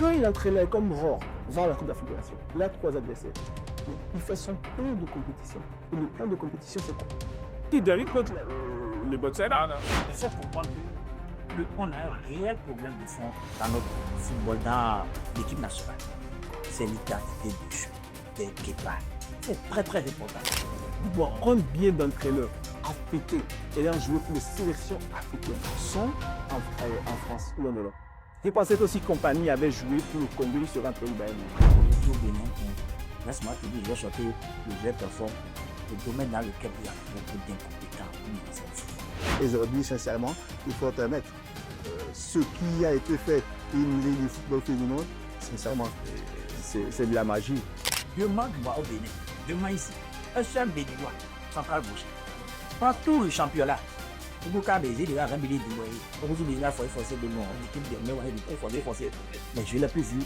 Quand il entraînait comme Rohr vers la Coupe d'Afrique des Nations, il a 3 adversaires. Il fait son plan de compétition. Et le plan de compétition, c'est quoi? Qui Derrick le boxeur là. Il faut comprendre qu'on a un réel problème de fond dans notre football, dans l'équipe nationale. C'est l'identité de jeu, des Kepa. C'est très très important. Bon, combien d'entraîneurs africains ayant joué pour les sélections africaines sont en France ou en Europe? Vous pensez aussi que Compagnie avait joué pour le Congo sur un pays Bayern? Au Bénin, laisse-moi te dire, j'ai sorti le vrai performe, le domaine dans lequel il y a beaucoup d'incompétents. Aujourd'hui, sincèrement, il faut permettre ce qui a été fait une ligue de football féminin, sincèrement, c'est de la magie. Demande-moi au Bénin, demande ici, un seul Béninois, central gauche, prend tout le championnat. Pour qu'à baiser, il y a 20 milliers de loyers. Pour vous dire, il faut forcer de nom, l'équipe de mais il faut forcer. Mais je l'ai plus vu.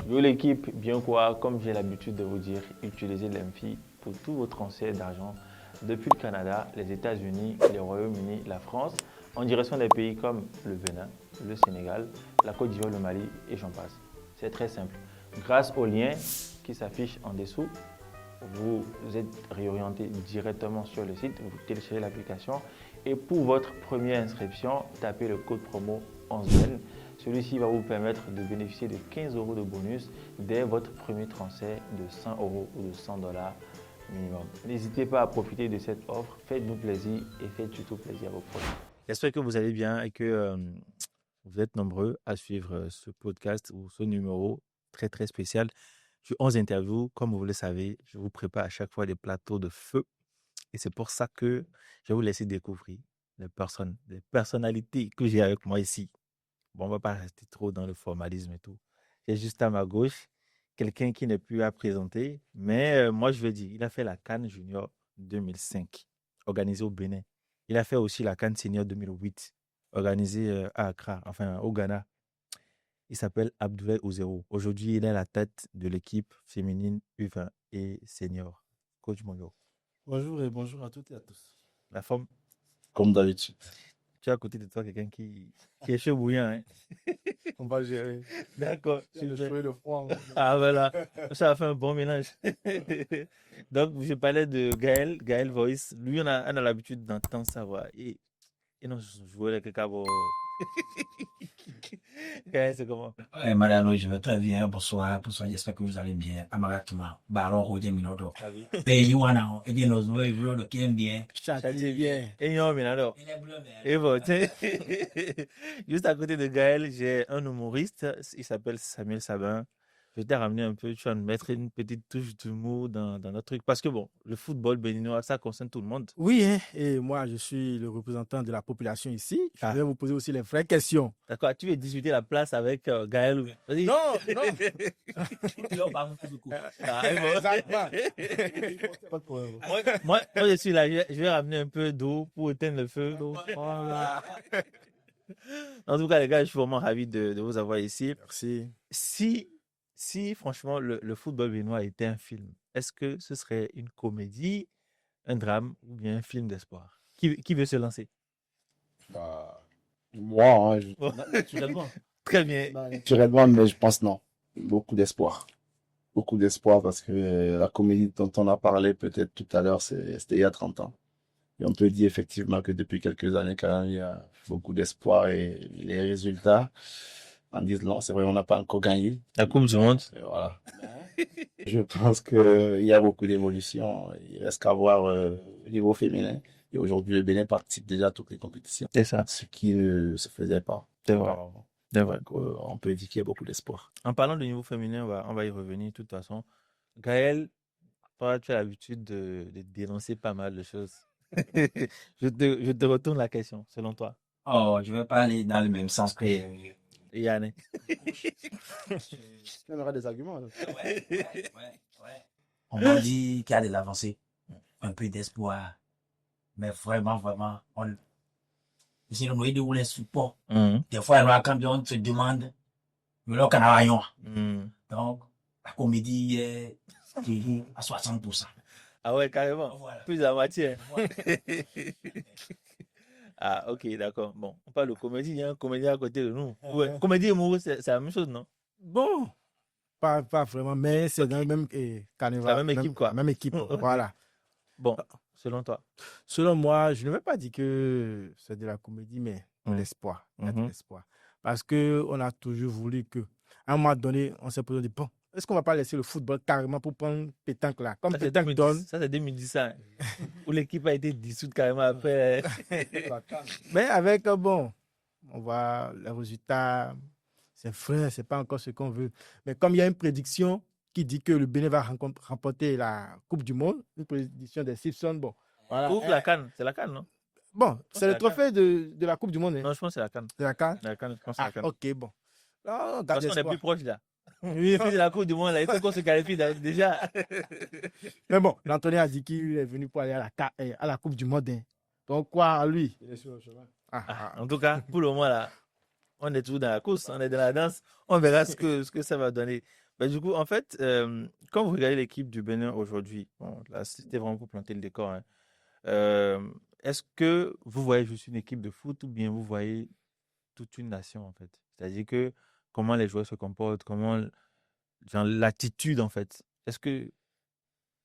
Yo l'équipe, bien quoi, comme j'ai l'habitude de vous dire, utilisez l'Emfi pour tous vos transferts d'argent depuis le Canada, les États-Unis, les Royaumes-Unis, la France, en direction des pays comme le Bénin, le Sénégal, la Côte d'Ivoire, le Mali et j'en passe. C'est très simple. Grâce au lien qui s'affiche en dessous, vous êtes réorienté directement sur le site, vous téléchargez l'application et pour votre première inscription, tapez le code promo 11N. Celui-ci va vous permettre de bénéficier de 15 € de bonus dès votre premier transfert de 100 € ou de 100 $ minimum. N'hésitez pas à profiter de cette offre, faites-nous plaisir et faites surtout plaisir à vos proches. J'espère que vous allez bien et que vous êtes nombreux à suivre ce podcast ou ce numéro très très spécial. Sur 11 interviews, comme vous le savez, je vous prépare à chaque fois des plateaux de feu et c'est pour ça que je vais vous laisser découvrir les personnes, les personnalités que j'ai avec moi ici. Bon, on ne va pas rester trop dans le formalisme et tout. J'ai juste à ma gauche quelqu'un qui n'est plus à présenter, mais moi je vais dire, il a fait la CAN Junior 2005, organisée au Bénin. Il a fait aussi la CAN Senior 2008, organisée à Accra, enfin au Ghana. Il s'appelle Abdoulaye Ouzero. Aujourd'hui, il est à la tête de l'équipe féminine U20 et senior. Coach Monyo. Bonjour et bonjour à toutes et à tous. La forme, Comme d'habitude. tu as à côté de toi quelqu'un qui est chaud bouillant. Hein? On va gérer. D'accord. Le chaud et le froid. Ah voilà, ça a fait un bon mélange. Donc, je parlais de Gaël Voice. Lui, on a l'habitude d'entendre sa voix. Et non, je voulais quelqu'un pour... Gaël, c'est comment? Ouais, madame, je vais très bien. Bonsoir, j'espère que vous allez bien. Amaratuma, Baron Rodé Minodo. Pays Wana, et bien, nos voix qui aiment bien. Châtiez bien. Et non, mais alors. Et bon, juste à côté de Gaël, j'ai un humoriste. Il s'appelle Samuel Sabin. Je t'ai ramené un peu, tu vas nous mettre une petite touche d'humour dans notre truc. Parce que bon, le football béninois, ça concerne tout le monde. Oui, hein, et moi, je suis le représentant de la population ici. Je vais vous poser aussi les vraies questions. D'accord, tu veux discuter la place avec Gaël? Vas-y. Non, non. Exactement. Pas de problème. Moi, je suis là, je vais ramener un peu d'eau pour éteindre le feu. Voilà. En tout cas, les gars, je suis vraiment ravi de vous avoir ici. Merci. Si franchement, le football béninois était un film, est-ce que ce serait une comédie, un drame ou bien un film d'espoir? Qui veut se lancer? Moi, Naturellement. Très bien. naturellement, mais je pense non. Beaucoup d'espoir. Beaucoup d'espoir parce que la comédie dont on a parlé peut-être tout à l'heure, c'était il y a 30 ans. Et on peut dire effectivement que depuis quelques années, quand même, il y a beaucoup d'espoir et les résultats en disent non, c'est vrai, on n'a pas encore gagné. La Coupe du Monde. Et voilà. Je pense qu'il y a beaucoup d'évolution. Il reste qu'à voir au niveau féminin. Et aujourd'hui, le Bénin participe déjà à toutes les compétitions. C'est ça. Ce qui ne se faisait pas. C'est vrai. auparavant. C'est vrai. Donc, on peut dire qu'il y a beaucoup d'espoir. En parlant de niveau féminin, on va y revenir de toute façon. Gaël, toi, tu as l'habitude de dénoncer pas mal de choses. Je te retourne la question, selon toi. Oh, je vais pas aller dans le même sens que... Et Yann. On aura des arguments. Alors. Ouais. On m'a dit qu'il y a de l'avancée, un peu d'espoir. Mais vraiment, si on a où les supports, des fois, quand on se demande, mais là, on a rien. Donc, la comédie est à 60%. Ah ouais, carrément. Voilà. Plus de la moitié. Voilà. Ah, ok, d'accord. Bon, on parle de comédie, il y a un comédien à côté de nous. Ouais. Ouais. Comédie et humour, c'est la même chose, non? Bon, pas vraiment, mais c'est dans le même carnaval. La même équipe, quoi. La même équipe, voilà. Bon, selon toi. Selon moi, je ne vais pas dire que c'est de la comédie, mais de Mm. l'espoir. Il y a de Mhm. l'espoir. Parce qu'on a toujours voulu que, à un moment donné, on s'est posé, bon, est-ce qu'on ne va pas laisser le football carrément pour prendre pétanque là? Comme Ça, c'est pétanque 2010, donne. ça, c'est 2010, hein, où l'équipe a été dissoute carrément après. Mais avec, bon, on voit les résultats, c'est frais, c'est pas encore ce qu'on veut. Mais comme il y a une prédiction qui dit que le Bénin va remporter la Coupe du Monde, une prédiction des Simpsons, bon, voilà. Ouvre la canne. C'est la canne, non? Bon, c'est c'est le la trophée de la Coupe du Monde. Hein. Non, je pense que c'est la canne. C'est la CAN. La canne, je pense que c'est Ah, la canne. ok, bon. Là, on garde Parce qu'on est espoir. plus proche, là. Oui, C'est la Coupe du Monde, là. Il faut qu'on se qualifie déjà. mais bon, l'Anthony a dit qu'il est venu pour aller à la Coupe du Monde. Hein. Donc, quoi, à lui? Il est sur le chemin. Ah, en tout cas, pour le moment, là, on est toujours dans la course, on est dans la danse. On verra ce que ça va donner. Ben, du coup, en fait, quand vous regardez l'équipe du Bénin aujourd'hui, bon, là, c'était vraiment pour planter le décor. Hein. Est-ce que vous voyez juste une équipe de foot ou bien vous voyez toute une nation, en fait? C'est-à-dire que comment les joueurs se comportent, genre, l'attitude, en fait. Est-ce que,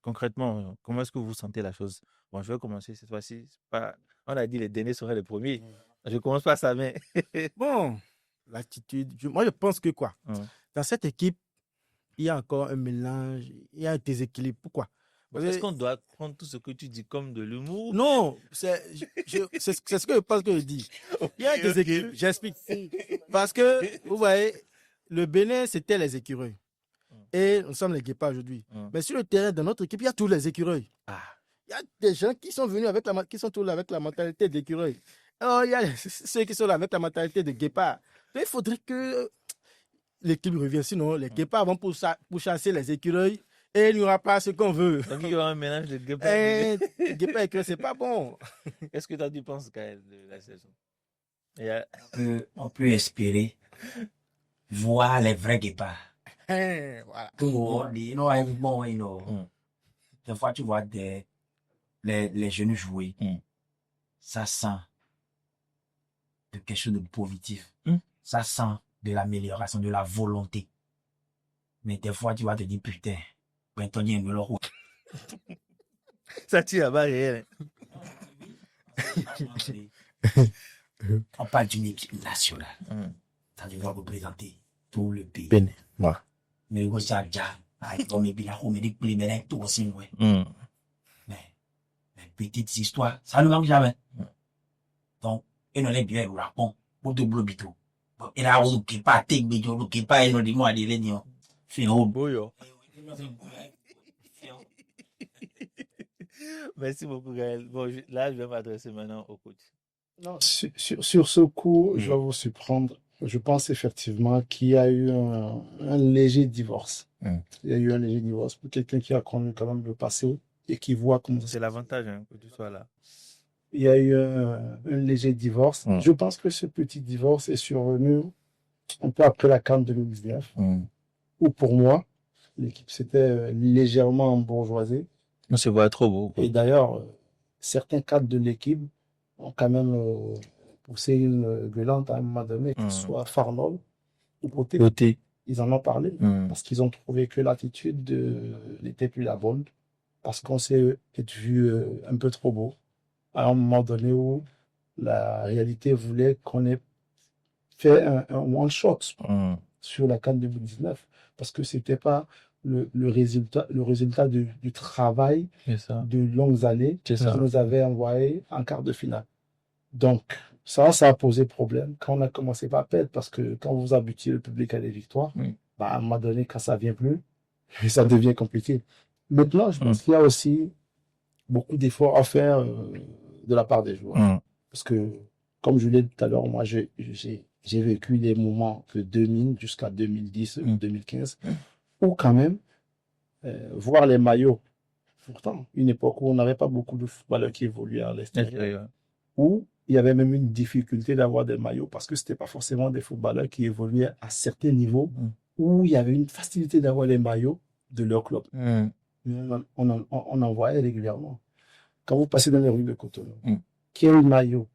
concrètement, comment est-ce que vous sentez la chose? Bon, je vais commencer cette fois-ci. On a dit les derniers seraient les premiers. Je commence par ça, mais... Bon, l'attitude. Moi, je pense que quoi? Ouais. Dans cette équipe, il y a encore un mélange, il y a un déséquilibre. Pourquoi? Parce Est-ce que- qu'on doit prendre tout ce que tu dis comme de l'humour? Non, c'est ce que je pense que je dis. Il y a un déséquilibre. J'explique. Parce que, vous voyez, le Bénin, c'était les écureuils. Et nous sommes les guépards aujourd'hui. Mais sur le terrain, dans notre équipe, il y a tous les écureuils. Ah. Il y a des gens qui sont venus qui sont tous là avec la mentalité d'écureuil. Alors, il y a ceux qui sont là avec la mentalité de guépard. Donc, il faudrait que l'équipe revienne. Sinon, les guépards vont pour chasser les écureuils et il n'y aura pas ce qu'on veut. Donc, il y aura un mélange de guépard. Guépard et écureuil, c'est pas bon. Qu'est-ce que toi, tu penses, Gaël, de la saison? On peut espérer voir les vrais guépards. Voilà. Des fois, tu vois les jeunes jouer. Ça sent de quelque chose de positif. Ça sent de l'amélioration, de la volonté. Mais des fois, tu vas te dire, putain, ben, ton lien me le roule. Ça tire à bas réel. On parle d'une équipe nationale. Ça doit représenter tout le pays. Bénin. Voilà. Mais vous savez déjà, on est bien, on est des plus mais tout aussi, ouais. Mais les petites histoires, ça ne manque jamais. Donc, et nous les bien rappons pour de blobito. Et là, on ne pas tes bidons, on ne pas et nous dis moi des lénions. Fin haut. Boyo. Merci beaucoup, Gaël. Bon, là, je vais m'adresser maintenant au coach. Non, sur ce coup, je vais vous surprendre. Je pense effectivement qu'il y a eu un léger divorce. Il y a eu un léger divorce pour quelqu'un qui a connu quand même le passé et qui voit comment ça se C'est l'avantage, hein, que tu sois là. Il y a eu un léger divorce. Je pense que ce petit divorce est survenu un peu après la CAN 2019, où pour moi, l'équipe s'était légèrement embourgeoisée. On se voit trop beau. Et d'ailleurs, certains cadres de l'équipe ont quand même poussé une gueulante à un moment donné, que ce soit Farnol ou Poté. Ils en ont parlé parce qu'ils ont trouvé que l'attitude n'était plus la bonne, parce qu'on s'est peut-être vu un peu trop beau à un moment donné où la réalité voulait qu'on ait fait un one-shot sur la CAN 2019, parce que c'était pas le résultat du travail de longues années qui nous avait envoyé en quart de finale. Donc, ça a posé problème quand on a commencé par perdre, parce que quand vous habituez le public à des victoires, bah, à un moment donné, quand ça vient plus, ça devient compliqué. Maintenant, je pense qu'il y a aussi beaucoup d'efforts à faire de la part des joueurs. Parce que, comme je l'ai dit tout à l'heure, moi, j'ai vécu des moments de 2000 jusqu'à 2010 ou 2015, où quand même, voir les maillots, pourtant, une époque où on n'avait pas beaucoup de footballeurs qui évoluaient à l'extérieur, où il y avait même une difficulté d'avoir des maillots, parce que c'était pas forcément des footballeurs qui évoluaient à certains niveaux, où il y avait une facilité d'avoir les maillots de leur club. mais on en voyait régulièrement. Quand vous passez dans les rues de Cotonou, Mm. quel maillot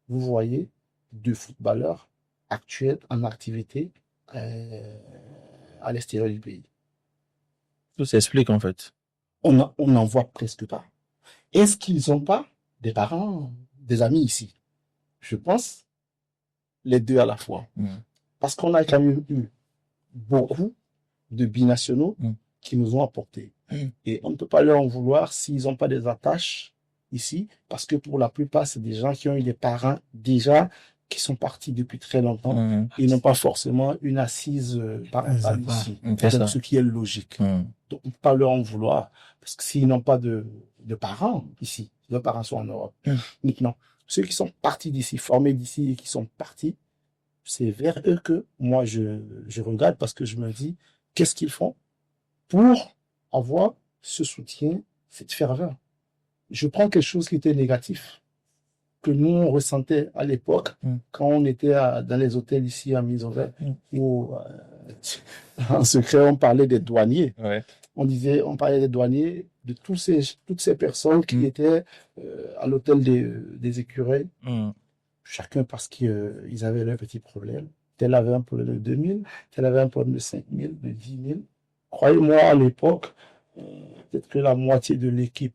vous voyez de footballeurs actuels en activité à l'extérieur du pays? Tout s'explique en fait. On n'en voit presque pas. Est-ce qu'ils n'ont pas des parents, des amis ici? Je pense les deux à la fois. Mm. Parce qu'on a quand même eu beaucoup de binationaux Mm. qui nous ont apporté. Mm. Et on ne peut pas leur en vouloir s'ils n'ont pas des attaches ici, parce que pour la plupart, c'est des gens qui ont eu des parents déjà qui sont partis depuis très longtemps. Mm. Ils n'ont pas forcément une assise parentale Exactement. ici. C'est ça. Donc, ce qui est logique. Mm. Donc, on ne peut pas leur en vouloir, parce que s'ils n'ont pas de parents ici, leurs parents sont en Europe. Mm. Maintenant, ceux qui sont partis d'ici, formés d'ici et qui sont partis, c'est vers eux que moi je regarde, parce que je me dis, qu'est-ce qu'ils font pour avoir ce soutien, cette ferveur? Je prends quelque chose qui était négatif, que nous on ressentait à l'époque, Mm. quand on était dans les hôtels ici à Misovet, Mm. où en secret on parlait des douaniers. Ouais. On parlait des douaniers, de toutes ces personnes qui Mm. étaient à l'hôtel des écureuils, Mm. chacun parce qu'ils avaient leurs petits problèmes. Tel avait un problème de 2000, tel avait un problème de 5000, de 10 000. Croyez-moi, à l'époque, peut-être que la moitié de l'équipe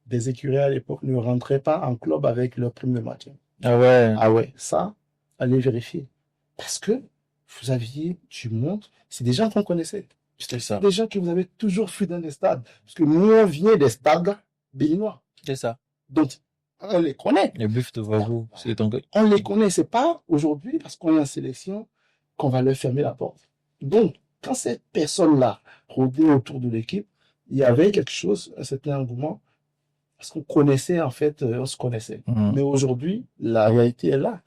des écureuils à l'époque ne rentrait pas en club avec leur prime de maintien. Ah ouais. Ah ouais, ça, allez vérifier. Parce que vous aviez du monde, c'est des gens qu'on connaissait. C'est ça. Des gens que vous avez toujours vu dans des stades. Parce que nous, on vient des stades béninois. C'est ça. Donc, on les connaît. Les buffs de Vavou, c'est ton gars. On les connaît. C'est pas aujourd'hui, parce qu'on est en sélection, qu'on va leur fermer la porte. Donc, quand ces personnes-là rôdaient autour de l'équipe, il y avait quelque chose, un certain engouement, parce qu'on connaissait, en fait, on se connaissait. Mm. Mais aujourd'hui, la réalité est là.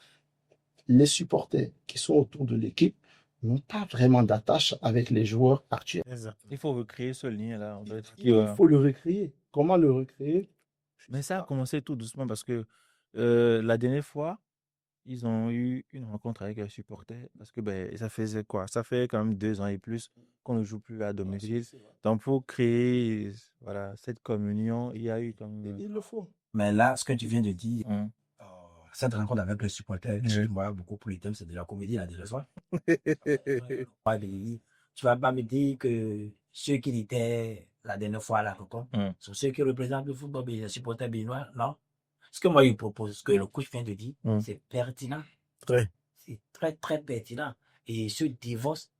Les supporters qui sont autour de l'équipe n'ont pas vraiment d'attache avec les joueurs actuels. Il faut recréer ce lien-là. On doit être- Il faut le recréer. Comment le recréer? Mais ça a commencé tout doucement parce que la dernière fois, ils ont eu une rencontre avec un supporter parce que ben, ça faisait quoi? Ça fait quand même 2 ans et plus qu'on ne joue plus à domicile. Donc, pour créer voilà, cette communion, il y a eu comme... Il le faut. Mais là, ce que tu viens de dire, Mm. cette rencontre avec le supporter, Oui. je vois beaucoup pour les thèmes, c'est de la comédie, là, déjà soir. Tu vas pas me dire que ceux qui étaient la dernière fois à la rencontre Mm. sont ceux qui représentent le football, les supporters béninois, non? Ce que moi, je propose, ce que le coach vient de dire, Mm. c'est pertinent. Très. C'est très, très pertinent. Et ce divorce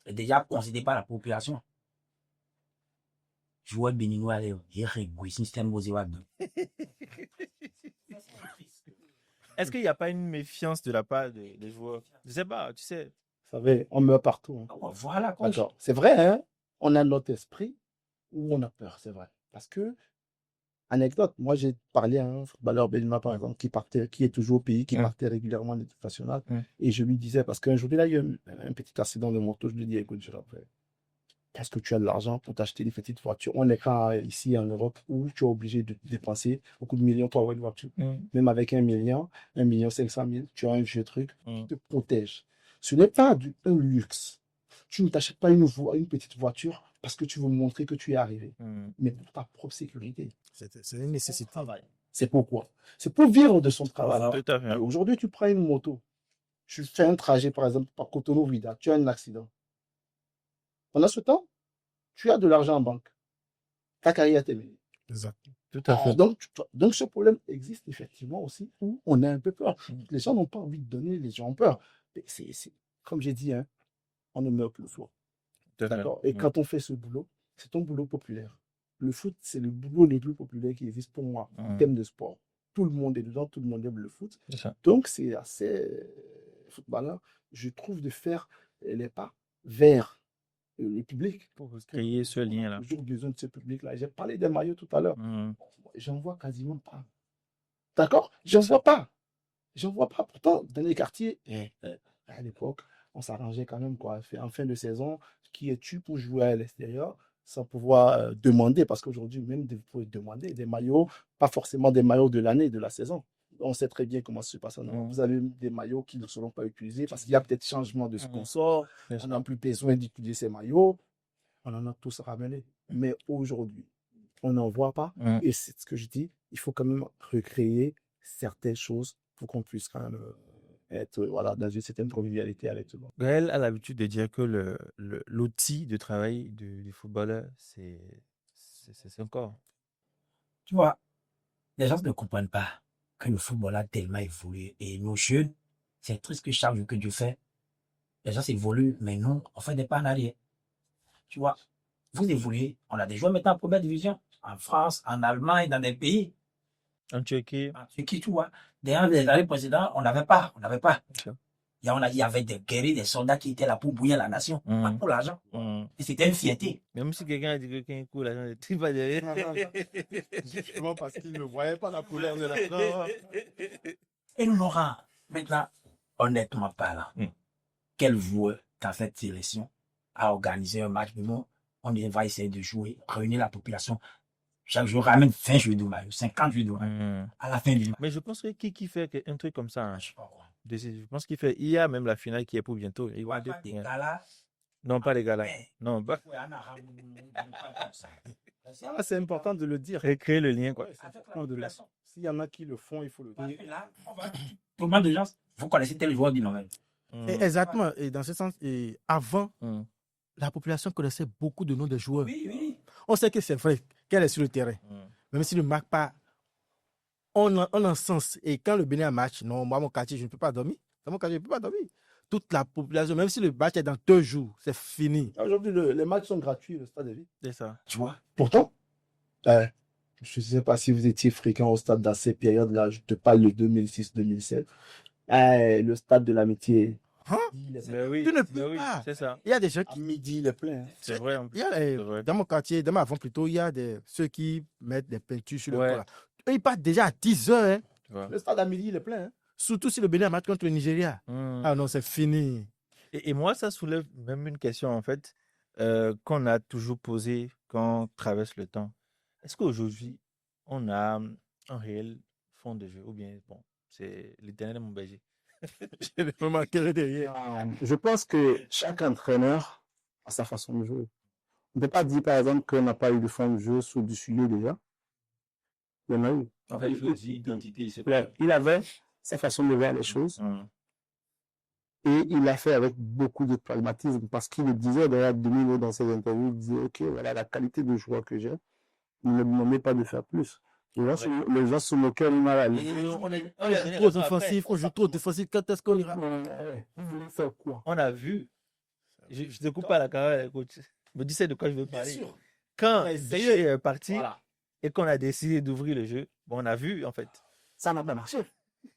est déjà considéré par la population. Joueur béninois, il rigole, système aux Est-ce qu'il n'y a pas une méfiance de la part des joueurs? Je sais pas, tu sais. Vous savez, on meurt partout. Hein. Voilà, coach. D'accord. C'est vrai, hein? On a notre esprit où on a peur, c'est vrai. Parce que, anecdote, moi j'ai parlé à un footballeur béninois, par exemple, qui est toujours au pays, qui Mm. partait régulièrement en équipe nationale. Mm. Et je lui disais, parce qu'un jour, il a eu un petit accident de moto, je lui dis, écoute, je rappelle, est-ce que tu as de l'argent pour t'acheter des petites voitures? On est quand ici en Europe où tu es obligé de dépenser beaucoup de millions pour avoir une voiture. Mm. Même avec 1,5 million, tu as un vieux truc Mm. qui te protège. Ce n'est pas un luxe. Tu ne t'achètes pas une petite voiture parce que tu veux montrer que tu es arrivé, Mm. mais pour ta propre sécurité. C'est une nécessité. C'est pourquoi? C'est pour vivre de son travail. Tout à fait. Aujourd'hui, tu prends une moto. Tu fais un trajet, par exemple, par Cotonou-Vida. Tu as un accident. Pendant ce temps, tu as de l'argent en banque. Ta carrière est terminée. Exact. Tout à fait. Donc, ce problème existe effectivement aussi où on a un peu peur. Mm. Les gens n'ont pas envie de donner, les gens ont peur. Mais comme j'ai dit, hein, on ne meurt que le soir. Tout à fait. D'accord? Et Mm. quand on fait ce boulot, c'est ton boulot populaire. Le foot, c'est le boulot le plus populaire qui existe pour moi en Mm. termes de sport. Tout le monde est dedans, tout le monde aime le foot. C'est ça. Donc, c'est assez footballeur, je trouve, de faire les pas vers le public. Pour créer ce lien-là. J'ai toujours besoin de ce public-là. J'ai parlé des maillots tout à l'heure. Mm. J'en vois quasiment pas. D'accord? J'en vois pas. J'en vois pas. Pourtant, dans les quartiers, à l'époque, on s'arrangeait quand même, quoi. En fin de saison, qui es-tu pour jouer à l'extérieur sans pouvoir demander? Parce qu'aujourd'hui, même, vous pouvez demander des maillots, pas forcément des maillots de l'année, de la saison. On sait très bien comment ça se passe. Vous avez des maillots qui ne seront pas utilisés parce qu'il y a peut-être changement de sponsor. On n'a plus besoin d'utiliser ces maillots. On en a tous ramenés. Mais aujourd'hui, on n'en voit pas. Mm. Et c'est ce que je dis, il faut quand même recréer certaines choses pour qu'on puisse quand même être voilà, dans une certaine convivialité avec tout le monde. Gaël a l'habitude de dire que l'outil de travail du footballeur, c'est son corps. Tu vois, les gens ne comprennent pas que le football a tellement évolué. Et nos jeunes, c'est triste que chaque jour que Dieu fait, les gens évoluent, mais nous, on fait des pas en arrière. Tu vois, vous évoluez, on a des joueurs maintenant en première division, en France, en Allemagne, dans des pays. En Turquie, En Turquie, tu vois. D'ailleurs, les années précédentes, on n'avait pas. Ok. Il y avait des guerriers, des soldats qui étaient là pour bouillir la nation, pas pour l'argent. Et c'était une fierté. même si quelqu'un a dit que quelqu'un court, l'argent ne tire pas derrière. Justement parce qu'ils ne voyaient pas la couleur de la fleur. Et nous, Laurent, maintenant, honnêtement parlant, quel joueur dans cette sélection a organisé un match, mais bon, on va essayer de jouer, réunir la population. Chaque jour, ramène 20 joueurs de maillot, 50 joueurs de maillot. À la fin du match. Mais je pense que qui fait un truc comme ça, hein? Je sais pas quoi. Je pense qu'il fait. Il y a même la finale qui est pour bientôt. Il va Pas des galas. Non, pas les gars là. Ouais. Non, pas Ouais, en arabe, pas comme ça. Ah, c'est important de le dire. recréer le lien, quoi. Ouais, c'est important de le dire. S'il y en a qui le font, il faut le dire. Et là, on va. Combien de gens, vous connaissez tel joueur du Nobel? Et exactement. Et dans ce sens, et avant, Mm. la population connaissait beaucoup de noms de joueurs. Oui, oui. On sait que c'est vrai qu'elle est sur le terrain. Même s'il ne marque pas, on en sens. Et quand le Bénin match, non, moi, mon quartier, je ne peux pas dormir. Dans mon quartier, je ne peux pas dormir. Toute la population, même si le match est dans 2 jours, c'est fini. Aujourd'hui, les matchs sont gratuits, le stade est vide. C'est ça. Tu vois? Pourtant, je ne sais pas si vous étiez fréquent au stade dans ces périodes-là. Je te parle de 2006-2007. Le stade de l'amitié. Hein? Mais oui, Tu ne mais peux oui, pas. c'est ça. Il y a des gens À qui. midi, il est plein. C'est vrai. En plus. Il y a, C'est vrai. dans mon quartier, dans ma avant plutôt, il y a ceux qui mettent des peintures sur Ouais. le corps. Eux, ils partent déjà à 10 heures. Hein. Tu vois. Le stade à midi, il est plein. Hein. Surtout si le Bénin match contre le Nigeria. Mm. Ah non, c'est fini. Et moi, ça soulève même une question, en fait, qu'on a toujours posée quand on traverse le temps. Est-ce qu'aujourd'hui, on a un réel fond de jeu ou bien, bon, c'est l'éternel mon berger? Je me marquerai derrière. Je pense que chaque entraîneur a sa façon de jouer. On ne peut pas dire, par exemple, qu'on n'a pas eu de fond de jeu sous du sujet déjà. Il y en a eu. En fait, il faut dire identité. C'est Il avait sa façon de voir les choses et il l'a fait avec beaucoup de pragmatisme parce qu'il le disait d'ailleurs Domino dans ses interviews, il disait ok, voilà la qualité de joueur que j'ai, il ne me demandait pas de faire plus. Les gens se moquaient de mal. Trop offensif, on joue trop défensif. Quand est-ce qu'on ira? Vous voulez faire quoi? On a vu, je te coupe pas la carrière, coach. Me dis c'est de quoi je veux Bien parler. sûr. Quand Ouais, Seyeux est parti Voilà. et qu'on a décidé d'ouvrir le jeu, bon, on a vu, en fait. Ça n'a pas marché.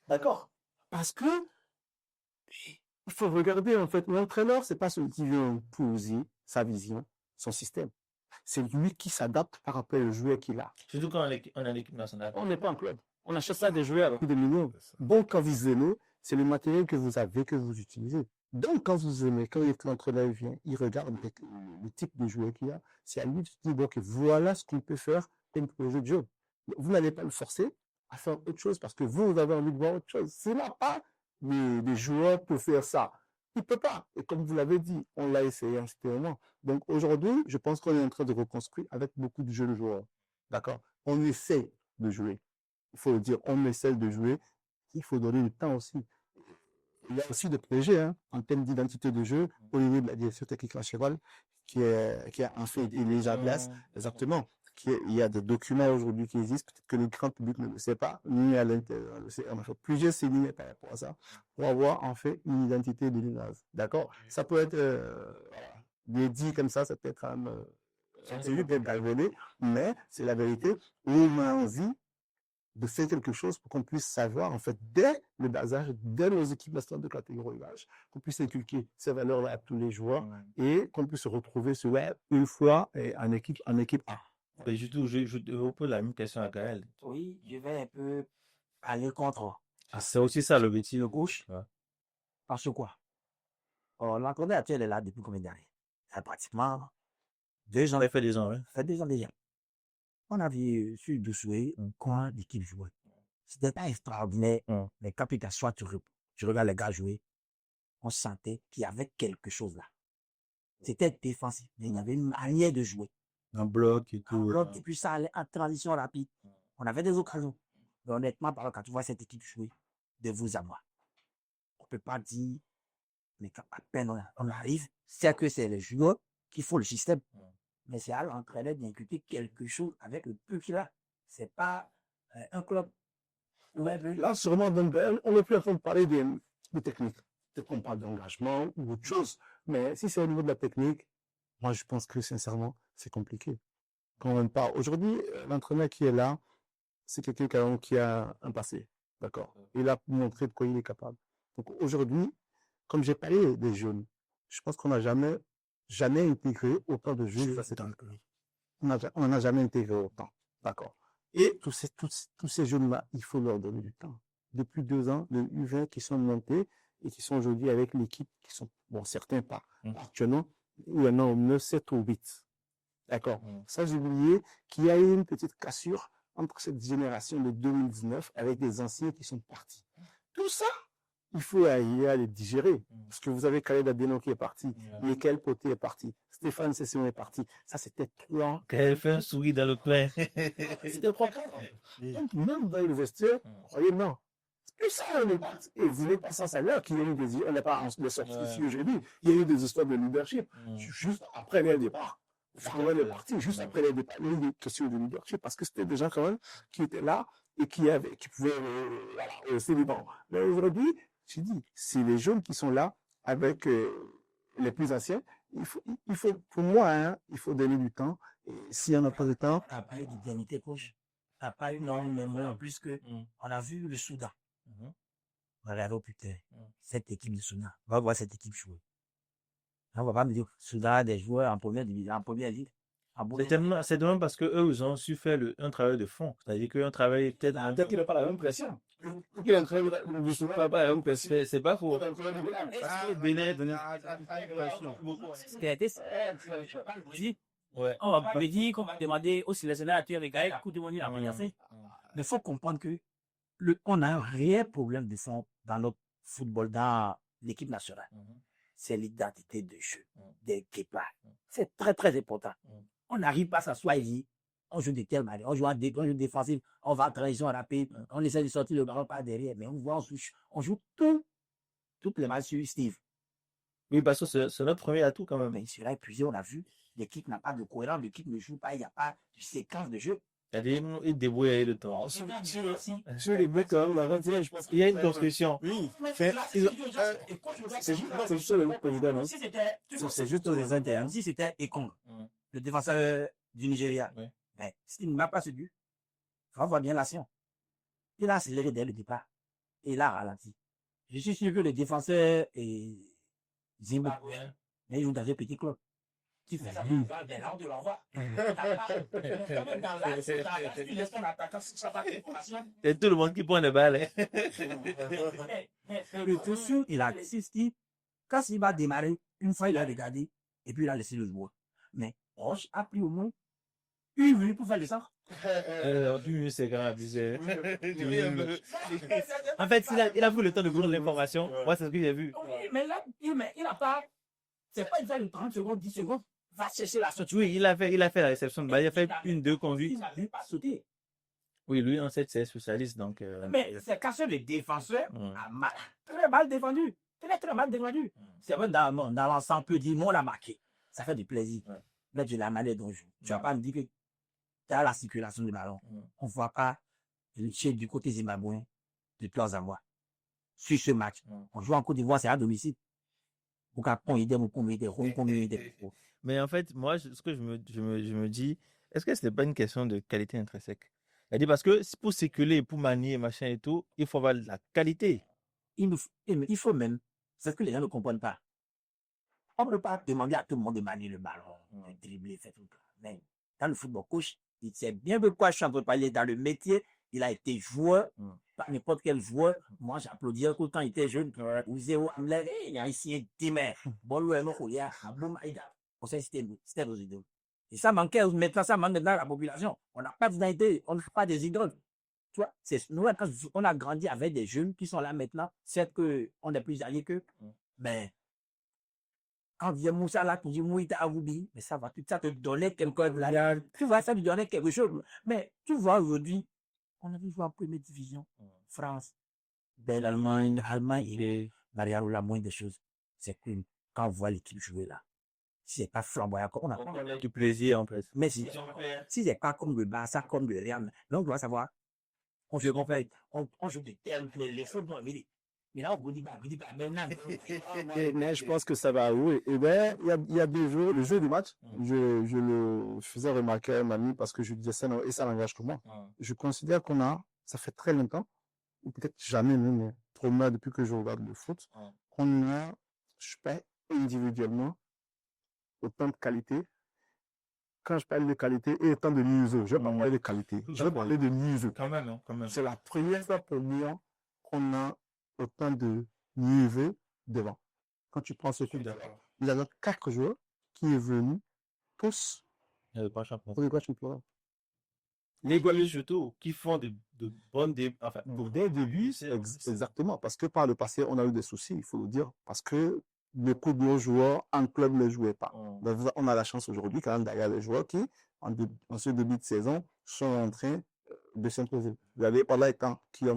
D'accord? Parce que il faut regarder, en fait, l'entraîneur, c'est pas celui qui vient poser sa vision, son système. C'est lui qui s'adapte par rapport au joueur qu'il a. Surtout quand on a l'équipe nationale. On n'est pas en club. On achète ça des joueurs à plus de millions. Donc, quand vous aimez, c'est le matériel que vous avez que vous utilisez. Donc, quand vous aimez, quand l'entraîneur vient, il regarde le type de joueur qu'il a. C'est à lui de se dire, donc, voilà ce qu'on peut faire pour projet de jeu. Vous n'allez pas le forcer à faire autre chose parce que vous avez envie de voir autre chose. C'est là pas les joueurs pour faire ça. Il peut pas. Et comme vous l'avez dit, on l'a essayé en ce moment. Donc aujourd'hui, je pense qu'on est en train de reconstruire avec beaucoup de jeunes joueurs. D'accord? On essaie de jouer. Il faut le dire, on essaie de jouer. Il faut donner du temps aussi. Il y a aussi des projets hein, en termes d'identité de jeu au niveau de la direction technique nationale qui a en fait déjà place. Exactement. Il y a des documents aujourd'hui qui existent, peut-être que le grand public ne le sait pas, ni à l'intérieur. On a fait plusieurs séminaires par rapport à ça, pour avoir en fait une identité de l'INAS. D'accord? Ça peut être dit comme ça peut être c'est juste bien galvaudé, mais c'est la vérité. On a envie de faire quelque chose pour qu'on puisse savoir, en fait, dès le bas âge, dès nos équipes nationales de catégorie âge, qu'on puisse inculquer ces valeurs-là à tous les joueurs et qu'on puisse se retrouver sur une fois en équipe A. Et je repose la même question à Gaël. Oui, je vais un peu aller contre C'est aussi ça l'objectif. le gauche. Ouais. Parce que quoi? L'entraîneur actuel est là depuis combien d'années? Il y a pratiquement 2 ans. Ça fait 2 ans, hein? Ça fait 2 ans déjà. On a vu sur Doussoué comment l'équipe jouait. C'était pas extraordinaire, mais quand tu t'assois, tu regardes les gars jouer, on sentait qu'il y avait quelque chose là. C'était défensif, mais il y avait une manière de jouer. Un bloc et un tout. bloc, et puis ça allait en transition rapide. On avait des occasions. Mais honnêtement, quand tu vois cette équipe jouer, de vous à moi, on ne peut pas dire, mais quand à peine on arrive, c'est que c'est les joueurs qui font le système. Mais c'est à l'entraîneur d'inculquer quelque chose avec le peu qu'il a. C'est pas un club. Ouais, Là, sûrement, on n'est plus en train de parler de technique. Peut-être qu'on parle d'engagement ou autre chose. Mais si c'est au niveau de la technique, moi, je pense que sincèrement, c'est compliqué. Quand même pas. Aujourd'hui, l'entraîneur qui est là, c'est quelqu'un qui a un passé. D'accord. Il a montré de quoi il est capable. Donc aujourd'hui, comme j'ai parlé des jeunes, je pense qu'on n'a jamais intégré autant de jeunes dans cette équipe. On n'a jamais intégré autant. D'accord. Et tous ces jeunes-là, il faut leur donner du temps. Depuis 2 ans, les U20 qui sont montés et qui sont aujourd'hui avec l'équipe, qui sont, bon, certains pas, actuellement, il y en a au 9, 7 ou 8. D'accord. Ça, j'ai oublié qu'il y a eu une petite cassure entre cette génération de 2019 avec les anciens qui sont partis. Tout ça, il faut arriver à les digérer. Parce que vous avez Khaled Adeno qui est parti, Michael Poté est parti, Stéphane Session est parti. Ça, c'était trop. Qu'elle fait un sourire dans le plein. C'était trop. Donc, même dans le vestiaire, croyez, non. Tout ça, on est parti. Et vous n'êtes pas sans savoir qu'il y a eu des, on n'est pas de sortie ici aujourd'hui. Il y a eu des histoires de leadership. Juste après les départs. Enfin, est parti juste après les départs. Il y a eu des questions de leadership parce que c'était des gens quand même qui étaient là et qui pouvaient, rester vivants. Mais aujourd'hui, j'ai dit, c'est les jeunes qui sont là avec les plus anciens. Il faut, pour moi, hein, il faut donner du temps. Et s'il n'y en a pas de temps. T'as pas eu d'identité, coach. T'as pas eu, non, mais moi, en plus que, on a vu le Soudan. On a dit, oh putain, cette équipe de Soudan, on va voir cette équipe jouer. On va pas me dire, Soudan a des joueurs en première division, en première ligue. C'est tellement parce que eux, ils ont su faire un travail de fond. C'est-à-dire qu'un travail Peut-être qu'il n'a pas la même pression. Qu'il a un travail de Soudan n'a pas la même pression. c'est pas faux. On va me dire qu'on va demander au sélectionneur, tu es les gars, écoute, on a menacé. Mais il faut comprendre que on a un réel problème de fond dans notre football, dans l'équipe nationale. C'est l'identité de jeu, des Kepa. C'est très, très important. On n'arrive pas à s'asseoir et dire, on joue de telle manière, on joue défensif, on va en transition rapide, on essaie de sortir le ballon par derrière, mais on voit, on joue toutes les matchs sur Steve. Oui, parce que c'est notre premier atout quand même. Mais il sera épuisé, on a vu, l'équipe n'a pas de cohérence, l'équipe ne joue pas, il n'y a pas de séquence de jeu. C'est-à-dire, il débrouille le temps. Sur les mecs, quand même, je pense qu'il y a une construction. Oui. C'est juste le président, non? C'est juste aux internes. Si c'était Ekong, le défenseur du Nigeria, mais s'il ne m'a pas ce but, il va voir bien l'action. Il a accéléré dès le départ. Et il a ralenti. Je suis sûr que le défenseur est Zimbabwe, mais il joue dans un petit club. Tu fais ça, mais là, on te l'envoie. C'est tout le monde qui prend le balle. Le dessus, il a assisté. Quand il va démarrer, une fois, il a regardé, et puis il a laissé le joueur. Mais Roche a pris au moins 1 minute pour faire le centre. 10 minutes, c'est quand même abusé. En fait, il a pris le temps de prendre l'information. Moi, c'est ce que j'ai vu. Oui, mais là, il n'a pas. C'est pas une fois de 30 secondes, 10 secondes. Va chercher la sortie. Oui, il a fait la réception de balle. Il a fait 1-2 conduites. Il n'avait pas sauté. Oui, lui, en fait, c'est spécialiste. Donc, mais c'est quand le défenseur a mal, très mal défendu. Très mal défendu. C'est vrai, dans l'ensemble, on peut dire, on l'a marqué. Ça fait du plaisir. Là, de la manière dont je joue. Tu vas pas me dire que tu as la circulation du ballon. On ne voit pas le chef du côté zimbabwéen de trois à mois. Sur ce match, on joue en Côte d'Ivoire, c'est à domicile. Mais en fait, moi, ce que je me dis, est-ce que ce n'est pas une question de qualité intrinsèque? C'est-à-dire parce que pour circuler, pour manier, machin et tout, il faut avoir de la qualité. Il faut même, c'est ce que les gens ne comprennent pas. On ne peut pas demander à tout le monde de manier le ballon, de dribbler, faire tout ça. Mais dans le football coach, il sait bien de quoi je suis en train de parler. Dans le métier, il a été joueur, pas n'importe quel joueur. Moi, j'applaudis quand il était jeune. Il y a ici un timé. Bon, on sait c'était nos idoles. Et ça manquait, maintenant, ça manque dans la population. On n'a pas d'identité, on n'a pas des idoles. Tu vois, nous, on a grandi avec des jeunes qui sont là maintenant. Certes qu'on est plus âgés qu'eux, mais Quand vient Moussa là, tu dis Mouita Agoubi, mais ça te donnait quelque chose là. Tu vois, ça te donnait quelque chose. Mais tu vois, aujourd'hui, on a vu jouer en première division. France, belle Allemagne et Maria la moindre des choses. C'est que quand on voit l'équipe jouer là, si c'est pas flamboyant, on a Du plaisir, en fait. mais si c'est pas comme le Barça, comme le Real, donc on doit savoir, on joue des termes, les choses vont venir. Mais là, on vous dit pas, maintenant. Mais je pense que ça va, oui. Et ben, il y a des jeux, le jeu du match, je le faisais remarquer à un ami parce que je disais ça, et ça n'engage que moi. Je considère ça fait très longtemps, ou peut-être jamais même, mais trop mal depuis que je regarde le foot, qu'on a, je sais pas, individuellement, autant de qualité. Quand je parle de qualité et autant de niveau, je vais pas parler de qualité, je vais parler de niveau. Quand même, hein, quand même. C'est la première fois pour moi qu'on a autant de niveau devant. Quand tu prends ce coup d'avant, il y a 4 joueurs qui est venu, tous Il y a pas champion. pour les championnats. Les goalers surtout, qui font de bonnes enfin, Pour dès le début, exactement, parce que par le passé, on a eu des soucis, il faut le dire, parce que beaucoup de nos joueurs en club ne jouaient pas. Donc, on a la chance aujourd'hui, quand même, d'ailleurs, les joueurs qui, en ce début de saison, sont en train de s'imposer. Vous avez par là étant qui les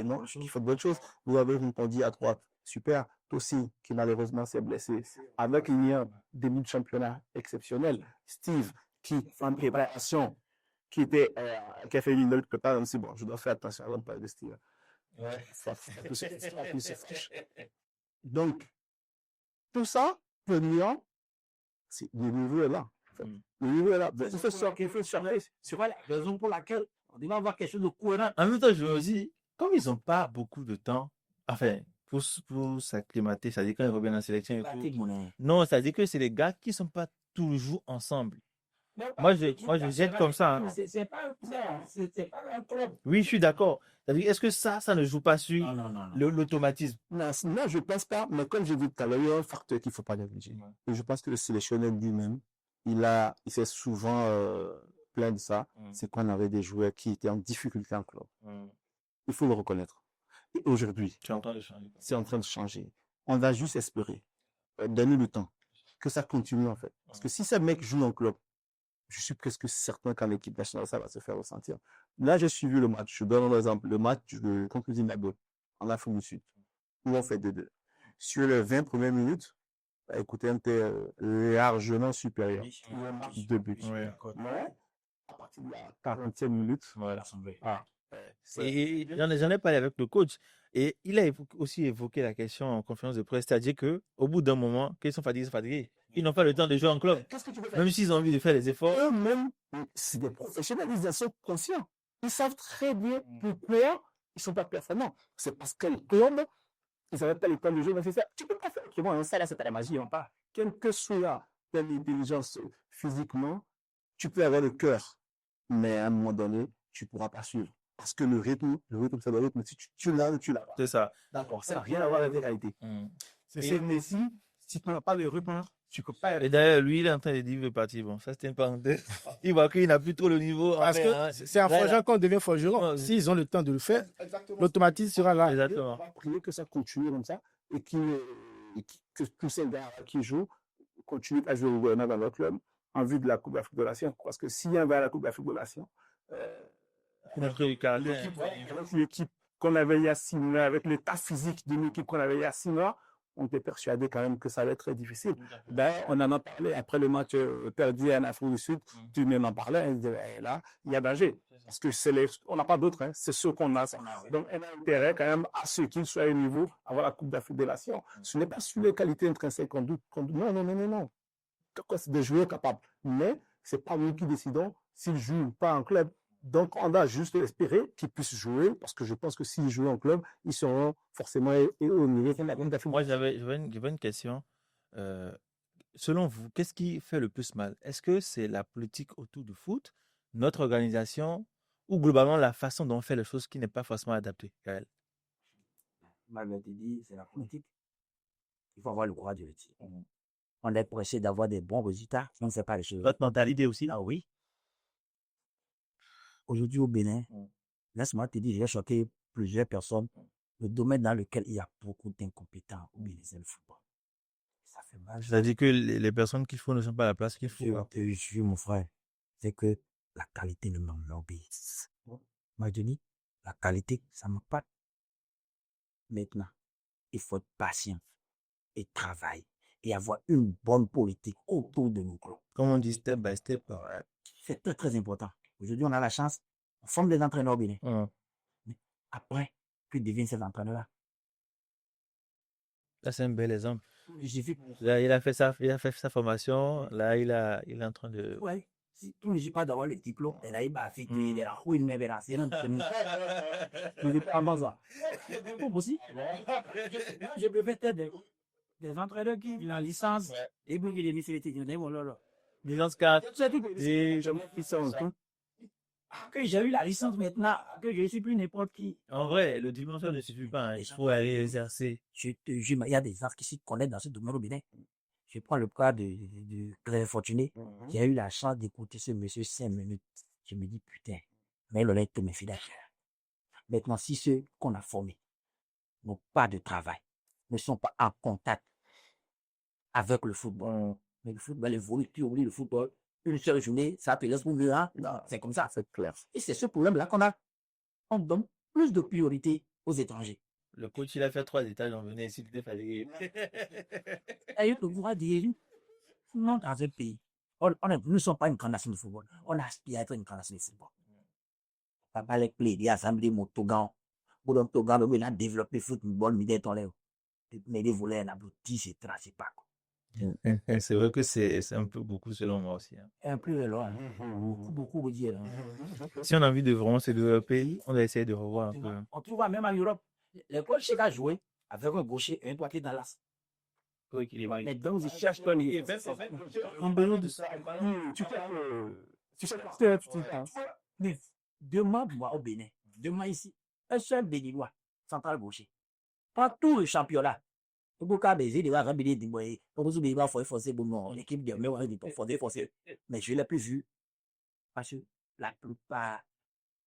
noms, qui font de bonnes choses. Vous avez répondu à droite. Super. Tossi, qui malheureusement s'est blessé. Avec une début de championnat exceptionnel. Steve, qui, en préparation, qui a fait une autre préparation, c'est bon, je dois faire attention avant de parler de Steve. Donc, tout ça, le niveau est là. Le niveau est là. Il faut sortir sur la raison pour laquelle on doit avoir quelque chose de cohérent. En même temps, je me dis, comme ils n'ont pas beaucoup de temps, enfin, pour s'acclimater, c'est-à-dire quand ils reviennent en sélection et tout. Non, c'est-à-dire que c'est les gars qui ne sont pas toujours ensemble. Moi, je jette comme ça. Hein. C'est pas un club. Oui, je suis d'accord. C'est-à-dire, est-ce que ça ne joue pas sur l'automatisme? Non, je ne pense pas. Mais comme j'ai dit tout à l'heure, il y a un facteur qu'il ne faut pas négliger. Et je pense que le sélectionneur lui-même, il s'est souvent plaint de ça. C'est qu'on avait des joueurs qui étaient en difficulté en club. Il faut le reconnaître. Et aujourd'hui, c'est en train de changer. On va juste espérer, donner le temps, que ça continue en fait. Parce que si ces mecs jouent en club, je suis presque certain qu'en équipe nationale, ça va se faire ressentir. Là, j'ai suivi le match. Je donne un exemple. Le match contre Zimbabwe, en Afrique du Sud, où on fait 2-2. Sur les 20 premières minutes, bah, écoutez, on était largement supérieur. 2 buts. Ouais. À partir de la 40e minute, Voilà. Ah. Et j'en ai parlé avec le coach. Et il a aussi évoqué la question en conférence de presse, c'est-à-dire qu'au bout d'un moment, qu'ils sont fatigués. Ils n'ont pas le temps de jouer en club. Même s'ils ont envie de faire des efforts. Eux-mêmes, c'est des professionnels, ils sont conscients. Ils savent très bien pourquoi ils ne sont pas performants. C'est parce que le club, ils n'avaient pas le temps de jouer nécessaire. Tu ne peux pas faire autrement. Ça, là, c'est la magie. Pas. Quelle que soit l'intelligence physiquement, tu peux avoir le cœur. Mais à un moment donné, tu ne pourras pas suivre. Parce que le rythme, c'est le rythme. Si tu l'as, tu l'as. C'est ça. D'accord. Ça n'a rien à voir avec la réalité. C'est Messi. Si tu n'as pas le rythme, tu peux pas. Et d'ailleurs, lui, il est en train de dire qu'il veut partir. Bon, ça, c'était une parenthèse. Il voit qu'il n'a plus trop le niveau. Parce que c'est en forgeant qu'on devient forgeron. S'ils ont le temps de le faire, l'automatisme sera là. Exactement. On va prier que ça continue comme ça et que tous ces gars qui jouent continuent à jouer au gouvernement dans leur club en vue de la Coupe d'Afrique de la Nation. Parce que s'il y a la Coupe d'Afrique de la Nation, l'équipe qu'on avait il y a 6 mois, avec l'état physique d'une équipe qu'on avait il y a 6 mois, on était persuadé quand même que ça allait être très difficile. Ben, on en a parlé après le match perdu en Afrique du Sud. Tu en parlais, et là, il y a danger. Parce que on n'a pas d'autres, hein, c'est ceux qu'on a. Donc, on a intérêt quand même à ce qu'ils soient au niveau, avoir la Coupe d'Afrique de la Nation. Ce n'est pas sur les qualités intrinsèques qu'on doute. Non. C'est des joueurs capables. Mais ce n'est pas nous qui décidons s'ils jouent ou pas en club. Donc, on a juste espéré qu'ils puissent jouer, parce que je pense que s'ils jouent en club, ils seront forcément au niveau de la Coupe d'Afrique. Moi, j'avais une question. Selon vous, qu'est-ce qui fait le plus mal? Est-ce que c'est la politique autour du foot, notre organisation, ou globalement la façon dont on fait les choses qui n'est pas forcément adaptée, Gaël? Malgré dit, c'est la politique. Il faut avoir le courage de le dire. On est pressé d'avoir des bons résultats, on ne fait pas les choses. Votre mentalité aussi, là? Ah oui. Aujourd'hui au Bénin, laisse-moi te dire, j'ai choqué plusieurs personnes. Le domaine dans lequel il y a beaucoup d'incompétents au Bénin, c'est le football. Ça fait mal. C'est-à-dire que les personnes qu'il faut ne sont pas à la place qu'il faut. Je te jure, mon frère, c'est que la qualité ne m'obéit. Moi, je dis, la qualité, ça ne manque pas. Maintenant, il faut être patient et travailler et avoir une bonne politique autour de nos clubs. Comme on dit, step by step. Ouais. C'est très, très important. Aujourd'hui, on a la chance, on forme des entraîneurs bénins. Mais après, que deviennent ces entraîneurs-là? Là, c'est un bel exemple. J'ai vu. Là, il a fait sa formation. Là, il est en train de. Ouais. Si tu ne dis pas d'avoir le diplôme, et là, il va faire des rouines, mais bien, c'est un je ne pas ça. Pour aussi. Je préfère être des entraîneurs qui ont la licence et puis qui ont lycée d'étudiants. Licence 4. Et je me dis ça un peu. Que j'ai eu la licence maintenant, que je ne suis plus n'importe qui. En vrai, le diplôme ça ne suffit pas. Hein. Il faut aller exercer. Je te jure, il y a des gens qui s'y connaissent dans ce domaine au Bénin. Je prends le cas de Claire Fortuné. J'ai eu la chance d'écouter ce monsieur 5 minutes. Je me dis, putain, mais il honnête mes filles. Maintenant, si ceux qu'on a formés n'ont pas de travail, ne sont pas en contact avec le football, mais le football évolue, tu oublies le football, une seule journée, ça te laisse pour mieux, hein? Non, c'est comme ça, c'est clair. Et c'est ce problème-là qu'on a. On donne plus de priorité aux étrangers. Le coach, il a fait 3 étages, on venait ici, il était fatigué. Et le pouvoir dire, non, dans un pays, nous ne sommes pas une grande nation de football. On aspire à être une grande nation de football. On va pas les plaider, assembler mon Togan. Pour le Togan, on a développé le football, mais des temps-là. Mais les volets, on a abouti, c'est pas quoi. C'est vrai que c'est un peu beaucoup selon moi aussi. Hein. Un peu loin. Beaucoup vous dire. Si on a envie de vraiment se développer, on doit essayer de revoir un peu. On trouve même en Europe, les coachs qui ont joué avec un gaucher et un droitier dans l'as. Mais donc, ils cherchent ton idée. En besoin de ça. Tu sais, Mais demande-moi au Bénin, demande ici, un seul Béninois, central gaucher. Pas tout le championnat. L'équipe de mais je l'ai plus vu. Parce que la plupart,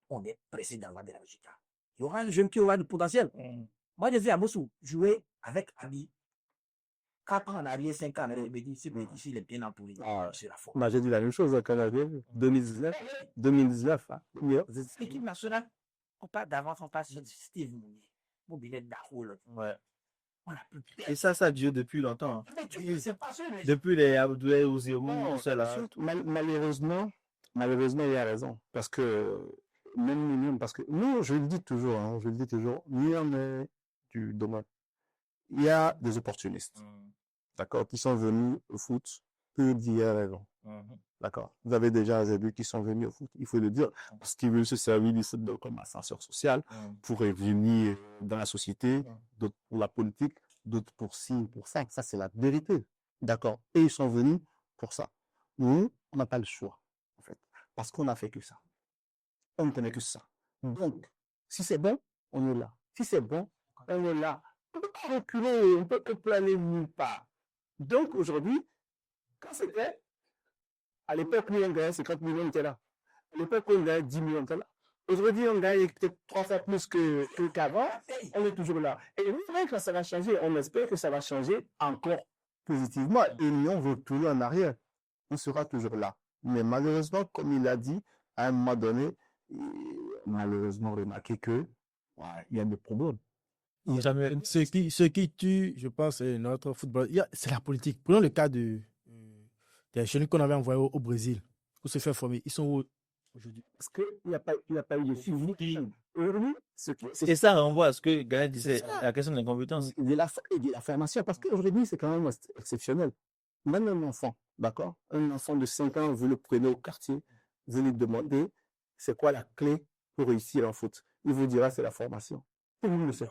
on est pressé d'avoir des résultats. Il y aura un jeune qui aura du potentiel. Moi, j'ai vu à Moussou jouer avec Abi. 4 ans en arrière, 5 ans en arrière, il me dit, ici, il est bien entouré. C'est la faute. Moi, j'ai dit la même chose quand j'avais 2019. Hein. L'équipe nationale, on part d'avance, on passe sur Steve Mounier. Mon billet d'Aroul. Ouais. On a plus. Et ça dure depuis longtemps. Hein. C'est pas sûr. Depuis les Abdoulaye Ouzémou, tout ça là. Malheureusement, il a raison. Parce que, même, parce que nous, je le dis toujours, nous, on est du domaine. Il y a des opportunistes, d'accord, qui sont venus au foot pour dire raison. D'accord. Vous avez déjà des élus qui sont venus au foot, il faut le dire, parce qu'ils veulent se servir du football comme ascenseur social pour revenir dans la société, d'autres pour la politique, d'autres pour ci, pour ça. Ça, c'est la vérité. D'accord. Et ils sont venus pour ça. Nous, on n'a pas le choix, en fait, parce qu'on n'a fait que ça. On ne tenait que ça. Donc, si c'est bon, on est là. Si c'est bon, on est là. On ne peut pas reculer, on ne peut que planer nulle part. Donc, aujourd'hui, quand c'était, à l'époque, nous, on gagnait 50 millions, on était là. À l'époque, on gagnait 10 millions, on était là. Aujourd'hui, on gagne peut-être 3 fois plus qu'avant, on est toujours là. Et oui, c'est vrai que ça va changer. On espère que ça va changer encore positivement. Et nous, on veut toujours en arrière. On sera toujours là. Mais malheureusement, comme il a dit, à un moment donné, malheureusement, remarqué que, il y a des problèmes. Ce qui tue, je pense, notre football, c'est la politique. Prenons le cas des jeunes qu'on avait envoyés au Brésil pour se faire former. Ils sont où aujourd'hui? Parce qu'il n'y a pas eu de suivi. Aujourd'hui, et ça renvoie à ce que Gaël disait, la question de l'incompétence. De la formation, parce qu'aujourd'hui, c'est quand même exceptionnel. Même un enfant, d'accord? Un enfant de 5 ans, vous le prenez au quartier, vous lui demandez c'est quoi la clé pour réussir en foot. Il vous dira c'est la formation. Tout le monde le sait.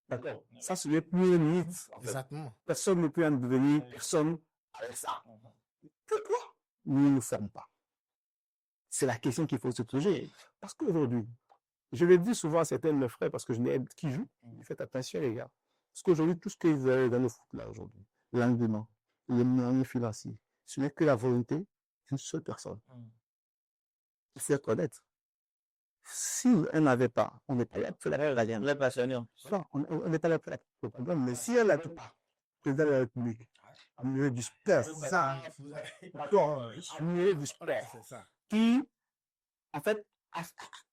D'accord. Ça, ce n'est plus un mythe. Exactement. Personne ne peut en devenir personne avec ça. Pourquoi nous ne le faisons pas? C'est la question qu'il faut se poser. Parce qu'aujourd'hui, je le dis souvent à certains de mes frères, parce que je n'ai qui jouent, faites attention les gars. Parce qu'aujourd'hui, tout ce que vous avez dans le foot là aujourd'hui, l'engouement, le moyen financier, ce n'est que la volonté d'une seule personne. Il faut être honnête. Si elle n'avait pas, on n'est pas là pour la passionner. On n'est pas là pour le problème. Mais si elle n'a pas, président de la République, Amoureux du sport, c'est ça. D'accord. Amoureux du sport. C'est ça. Qui, en fait,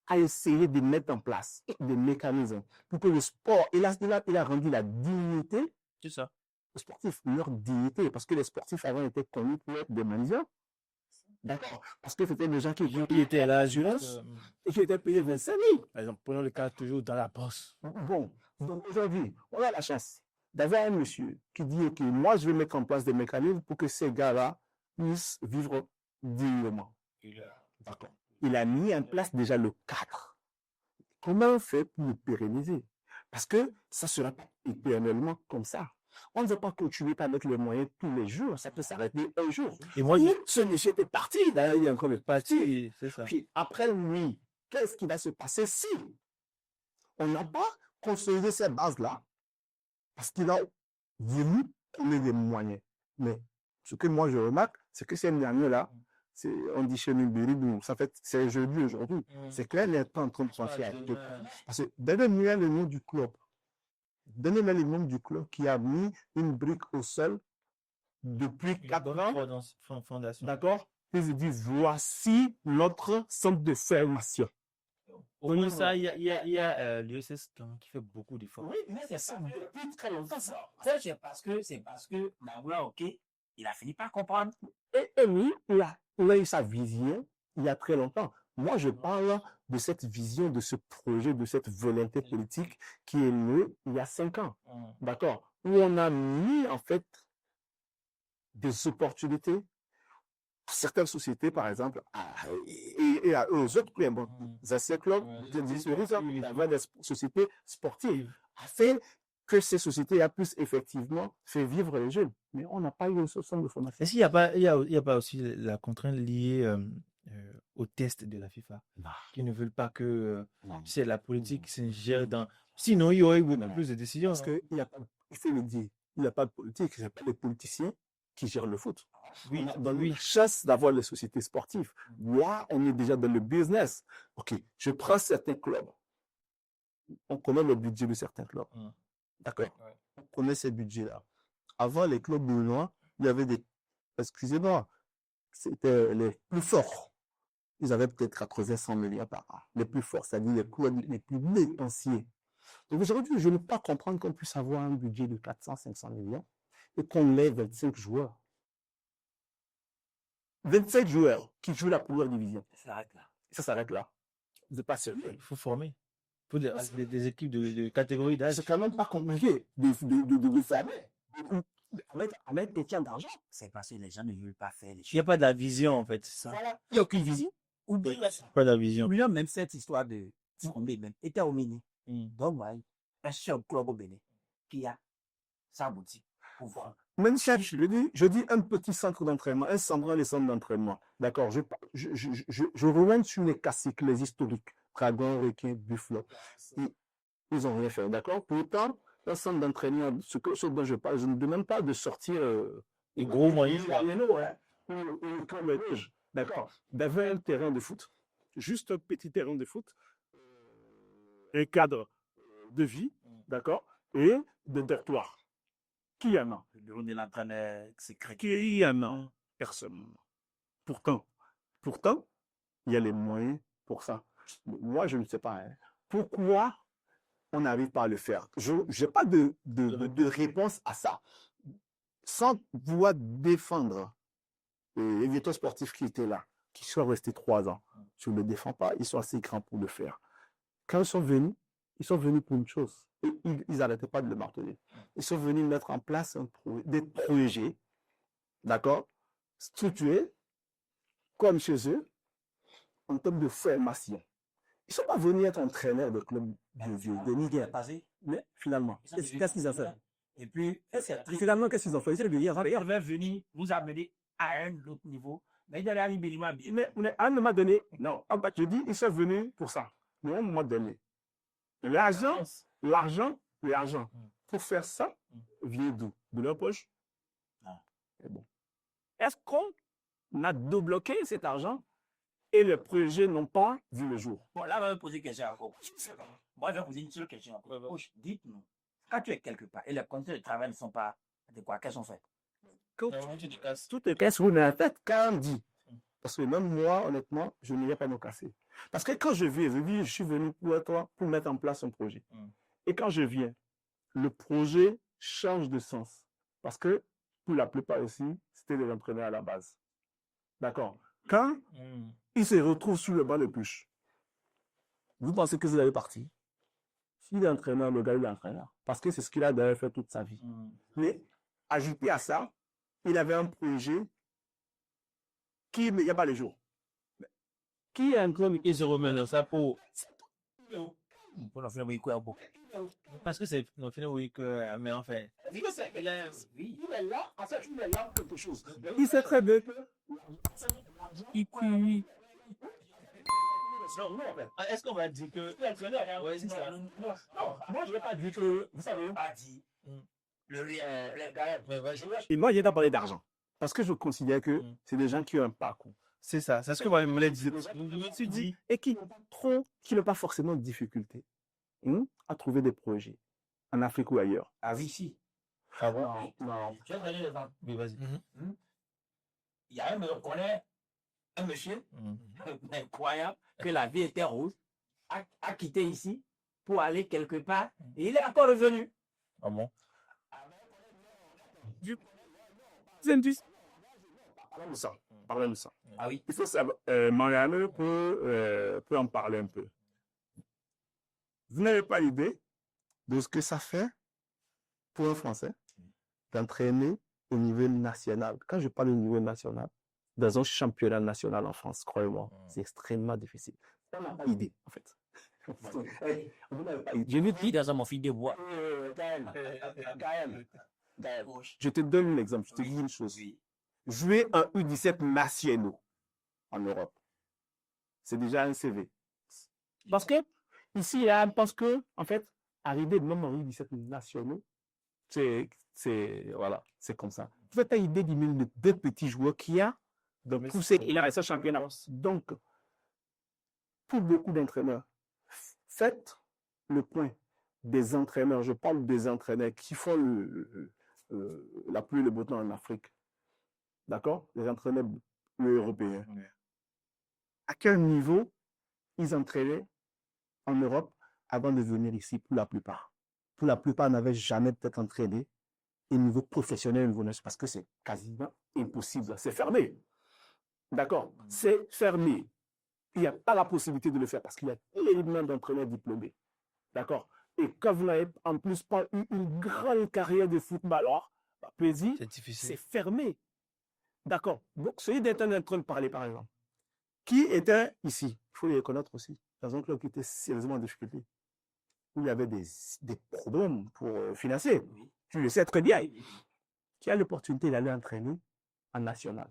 a essayé de mettre en place des mécanismes pour que le sport, il a rendu la dignité C'est ça. aux sportifs, leur dignité, parce que les sportifs avant étaient connus pour être des mendiants. D'accord. Parce que c'était des gens qui étaient à l'assurance et qui étaient payés 25 000. Par exemple, prenons le cas toujours dans la bosse. Bon, donc aujourd'hui, on a la chance d'avoir un monsieur qui dit, OK, moi, je vais mettre en place des mécanismes pour que ces gars-là puissent vivre dignement. D'accord. Il a mis en place déjà le cadre. Comment on fait pour le pérenniser? Parce que ça sera pas éternellement comme ça. On ne va pas continuer par mettre les moyens tous les jours. Ça peut s'arrêter un jour. Et moi, Et ce monsieur était parti. D'ailleurs, il est encore parti. c'est ça. Puis après lui, qu'est-ce qui va se passer si on n'a pas consolidé cette base-là? Parce qu'il a voulu donner des moyens. Mais ce que moi je remarque, c'est que ces derniers-là, on dit chez nous, ça fait, c'est jeudi aujourd'hui, c'est qu'elle est en train de penser à tout. Parce que donnez-moi le nom du club. Donnez-moi le nom du club qui a mis une brique au sol depuis 4 ans. Fondation. D'accord? Et je dis, voici notre centre de formation. Au moins ça, il y a l'USS qui fait beaucoup d'efforts. Oui, mais c'est ça depuis très longtemps. Ça, c'est parce que Naoula, OK, il a fini par comprendre. Et lui, il a eu sa vision il y a très longtemps. Moi, je parle de cette vision, de ce projet, de cette volonté politique qui est née il y a 5 ans. D'accord? Où on a mis, en fait, des opportunités pour certaines sociétés, par exemple, et aux autres clubs, ces clubs, d'avoir des sociétés sportives, afin que ces sociétés puissent effectivement faire vivre les jeunes. Mais on n'a pas eu ce centre de formation. Est-ce qu'il n'y a pas aussi la contrainte liée au test de la FIFA qui ne veulent pas que c'est la politique qui s'ingère dans. Sinon, il y aurait eu beaucoup plus de décisions. Parce qu'il n'y a pas, il faut le dire, il n'y a pas de politique, il n'y a pas de politiciens qui gèrent le foot. Oui, Dans la chasse d'avoir les sociétés sportives. Là, on est déjà dans le business. OK, je prends certains clubs. On connaît le budget de certains clubs. D'accord. On connaît ces budgets-là. Avant, les clubs béninois, il y avait des. Excusez-moi, c'était les plus forts. Ils avaient peut-être 80-100 millions par an. Les plus forts, c'est-à-dire les clubs les plus dépensiers. Donc aujourd'hui, je ne peux pas comprendre qu'on puisse avoir un budget de 400-500 millions et qu'on ait 25 joueurs. 27 joueurs qui jouent la première division. Ça s'arrête là. Ça s'arrête là. Vous n'êtes pas sérieux. Il faut former. Il faut des équipes de catégorie d'âge. C'est quand même pas compliqué de fermer. À mettre des tiens d'argent. C'est parce que les gens ne veulent pas faire les Il n'y choses. a pas de la vision, en fait. C'est ça. Voilà. Il n'y a aucune vision. Oublie Pas de la vision. oublions même cette histoire de former même. Était au Mini. Donc, ouais, un seul club au Bénin qui a sa boutique pour vendre. Même chef, je dis un petit centre d'entraînement, un centre les centres d'entraînement. D'accord, je reviens sur les classiques, les historiques. Dragon, Requin, Buffalo. Ils n'ont rien fait, d'accord? Pourtant, un centre d'entraînement, ce dont je parle, je ne demande pas de sortir Les gros moyens. D'accord. D'avoir un terrain de foot, juste un petit terrain de foot, un cadre de vie, d'accord, et de territoire. Qui en a? Le bureau de l'entraîneur secret. Qui en a? Personne. Pourtant, il y a les moyens pour ça. Moi, je ne sais pas. Pourquoi on n'arrive pas à le faire? Je n'ai pas de réponse à ça. Sans vouloir défendre les directeurs sportifs qui étaient là, qui sont restés 3 ans. Je ne le défends pas. Ils sont assez grands pour le faire. Quand ils sont venus pour une chose. Et ils n'arrêtaient pas de le marteler. Ils sont venus mettre en place des projets, d'accord, structurés, comme chez eux, en termes de formation. Ils ne sont pas venus être entraîneurs de clubs de vieux, de Niger. Mais finalement, qu'est-ce qu'ils ont fait? Et puis, Finalement, qu'est-ce qu'ils ont fait? il va venir vous amener à un autre niveau. Mais il a mis Béninois bien. Mais à un moment donné, non, je dis, ils sont venus pour ça. Mais à un moment donné, l'argent, pour faire ça, vient d'où? De leur poche. Et bon. Est-ce qu'on a débloqué cet argent et les projets n'ont pas vu le jour? Bon, là, on va me poser une question encore. Moi, je vais poser une seule question encore. Dites-nous, quand tu es quelque part et les conditions de travail ne sont pas adéquates, qu'elles sont faites? Tout te casse sur la tête quand on dit. Parce que même moi, honnêtement, je n'irai pas me casser. Parce que quand je viens, je suis venu pour toi pour mettre en place un projet. Et quand je viens, le projet change de sens. Parce que pour la plupart aussi, c'était des entraîneurs à la base. D'accord. Quand ils se retrouvent sur le banc de touche, vous pensez que vous allez partir? S'il est entraîneur, le gars, il est entraîneur. Parce que c'est ce qu'il a d'ailleurs fait toute sa vie. Mais, ajouté à ça, il avait un projet qui, il n'y a pas les jours. Qui est en train de se remettre ça pour. Pour faire un quoi beaucoup. Parce que c'est. Non, finalement, oui, que. Mais enfin. Il est là, en fait, il est là pour quelque chose. Il sait très bien que. Est-ce qu'on va dire que. Ouais, c'est ça. Non, moi, je ne vais pas dire que. Vous savez. Pas dit. Le gars, Et moi, j'ai pas parlé d'argent. Parce que je considère que c'est des gens qui ont un parcours. C'est ça, c'est ce que moi, je me l'ai dit. Je me suis dit. Et qui n'ont pas forcément de difficulté à trouver des projets en Afrique ou ailleurs. à Vichy. Ah bon? Non. Je vais donner l'exemple. Oui, vas-y. Il y a un monsieur incroyable, que la vie était rose, a quitté ici pour aller quelque part, et il est encore revenu. Ah bon? Parlons de ça. Ah oui. Il faut savoir, Marianne peut en parler un peu. Vous n'avez pas idée de ce que ça fait pour un Français d'entraîner au niveau national. Quand je parle au niveau national, dans un championnat national en France, croyez-moi, c'est extrêmement difficile. On n'a pas idée, en fait. Je lui dis dans mon fil de bois. Je te donne un exemple, je te dis une chose. Jouer un U17 nationaux en Europe, c'est déjà un CV. Parce que ici, là, je pense que, en fait, arriver même en U17 nationaux, c'est comme ça. Vous avez une idée du nombre de deux petits joueurs qu'il y a de pousser il a resté championnat. Donc, pour beaucoup d'entraîneurs, faites le point des entraîneurs. Je parle des entraîneurs qui font la pluie et le beau temps en Afrique. D'accord? Les entraîneurs européens. À quel niveau ils entraînaient en Europe avant de venir ici pour la plupart? Pour la plupart, n'avaient jamais peut-être entraîné au niveau professionnel, parce que c'est quasiment impossible. C'est fermé. D'accord? C'est fermé. Il n'y a pas la possibilité de le faire parce qu'il y a énormément d'entraîneurs diplômés. D'accord? Et quand vous n'avez en plus pas eu une grande carrière de footballeur, C'est difficile. c'est fermé. D'accord? Donc, celui d'être en train de parler, par exemple, qui était ici, il faut les reconnaître aussi, dans un club qui était sérieusement en difficulté, où il y avait des problèmes pour financer. Tu le sais très bien. Qui a l'opportunité d'aller entraîner en national.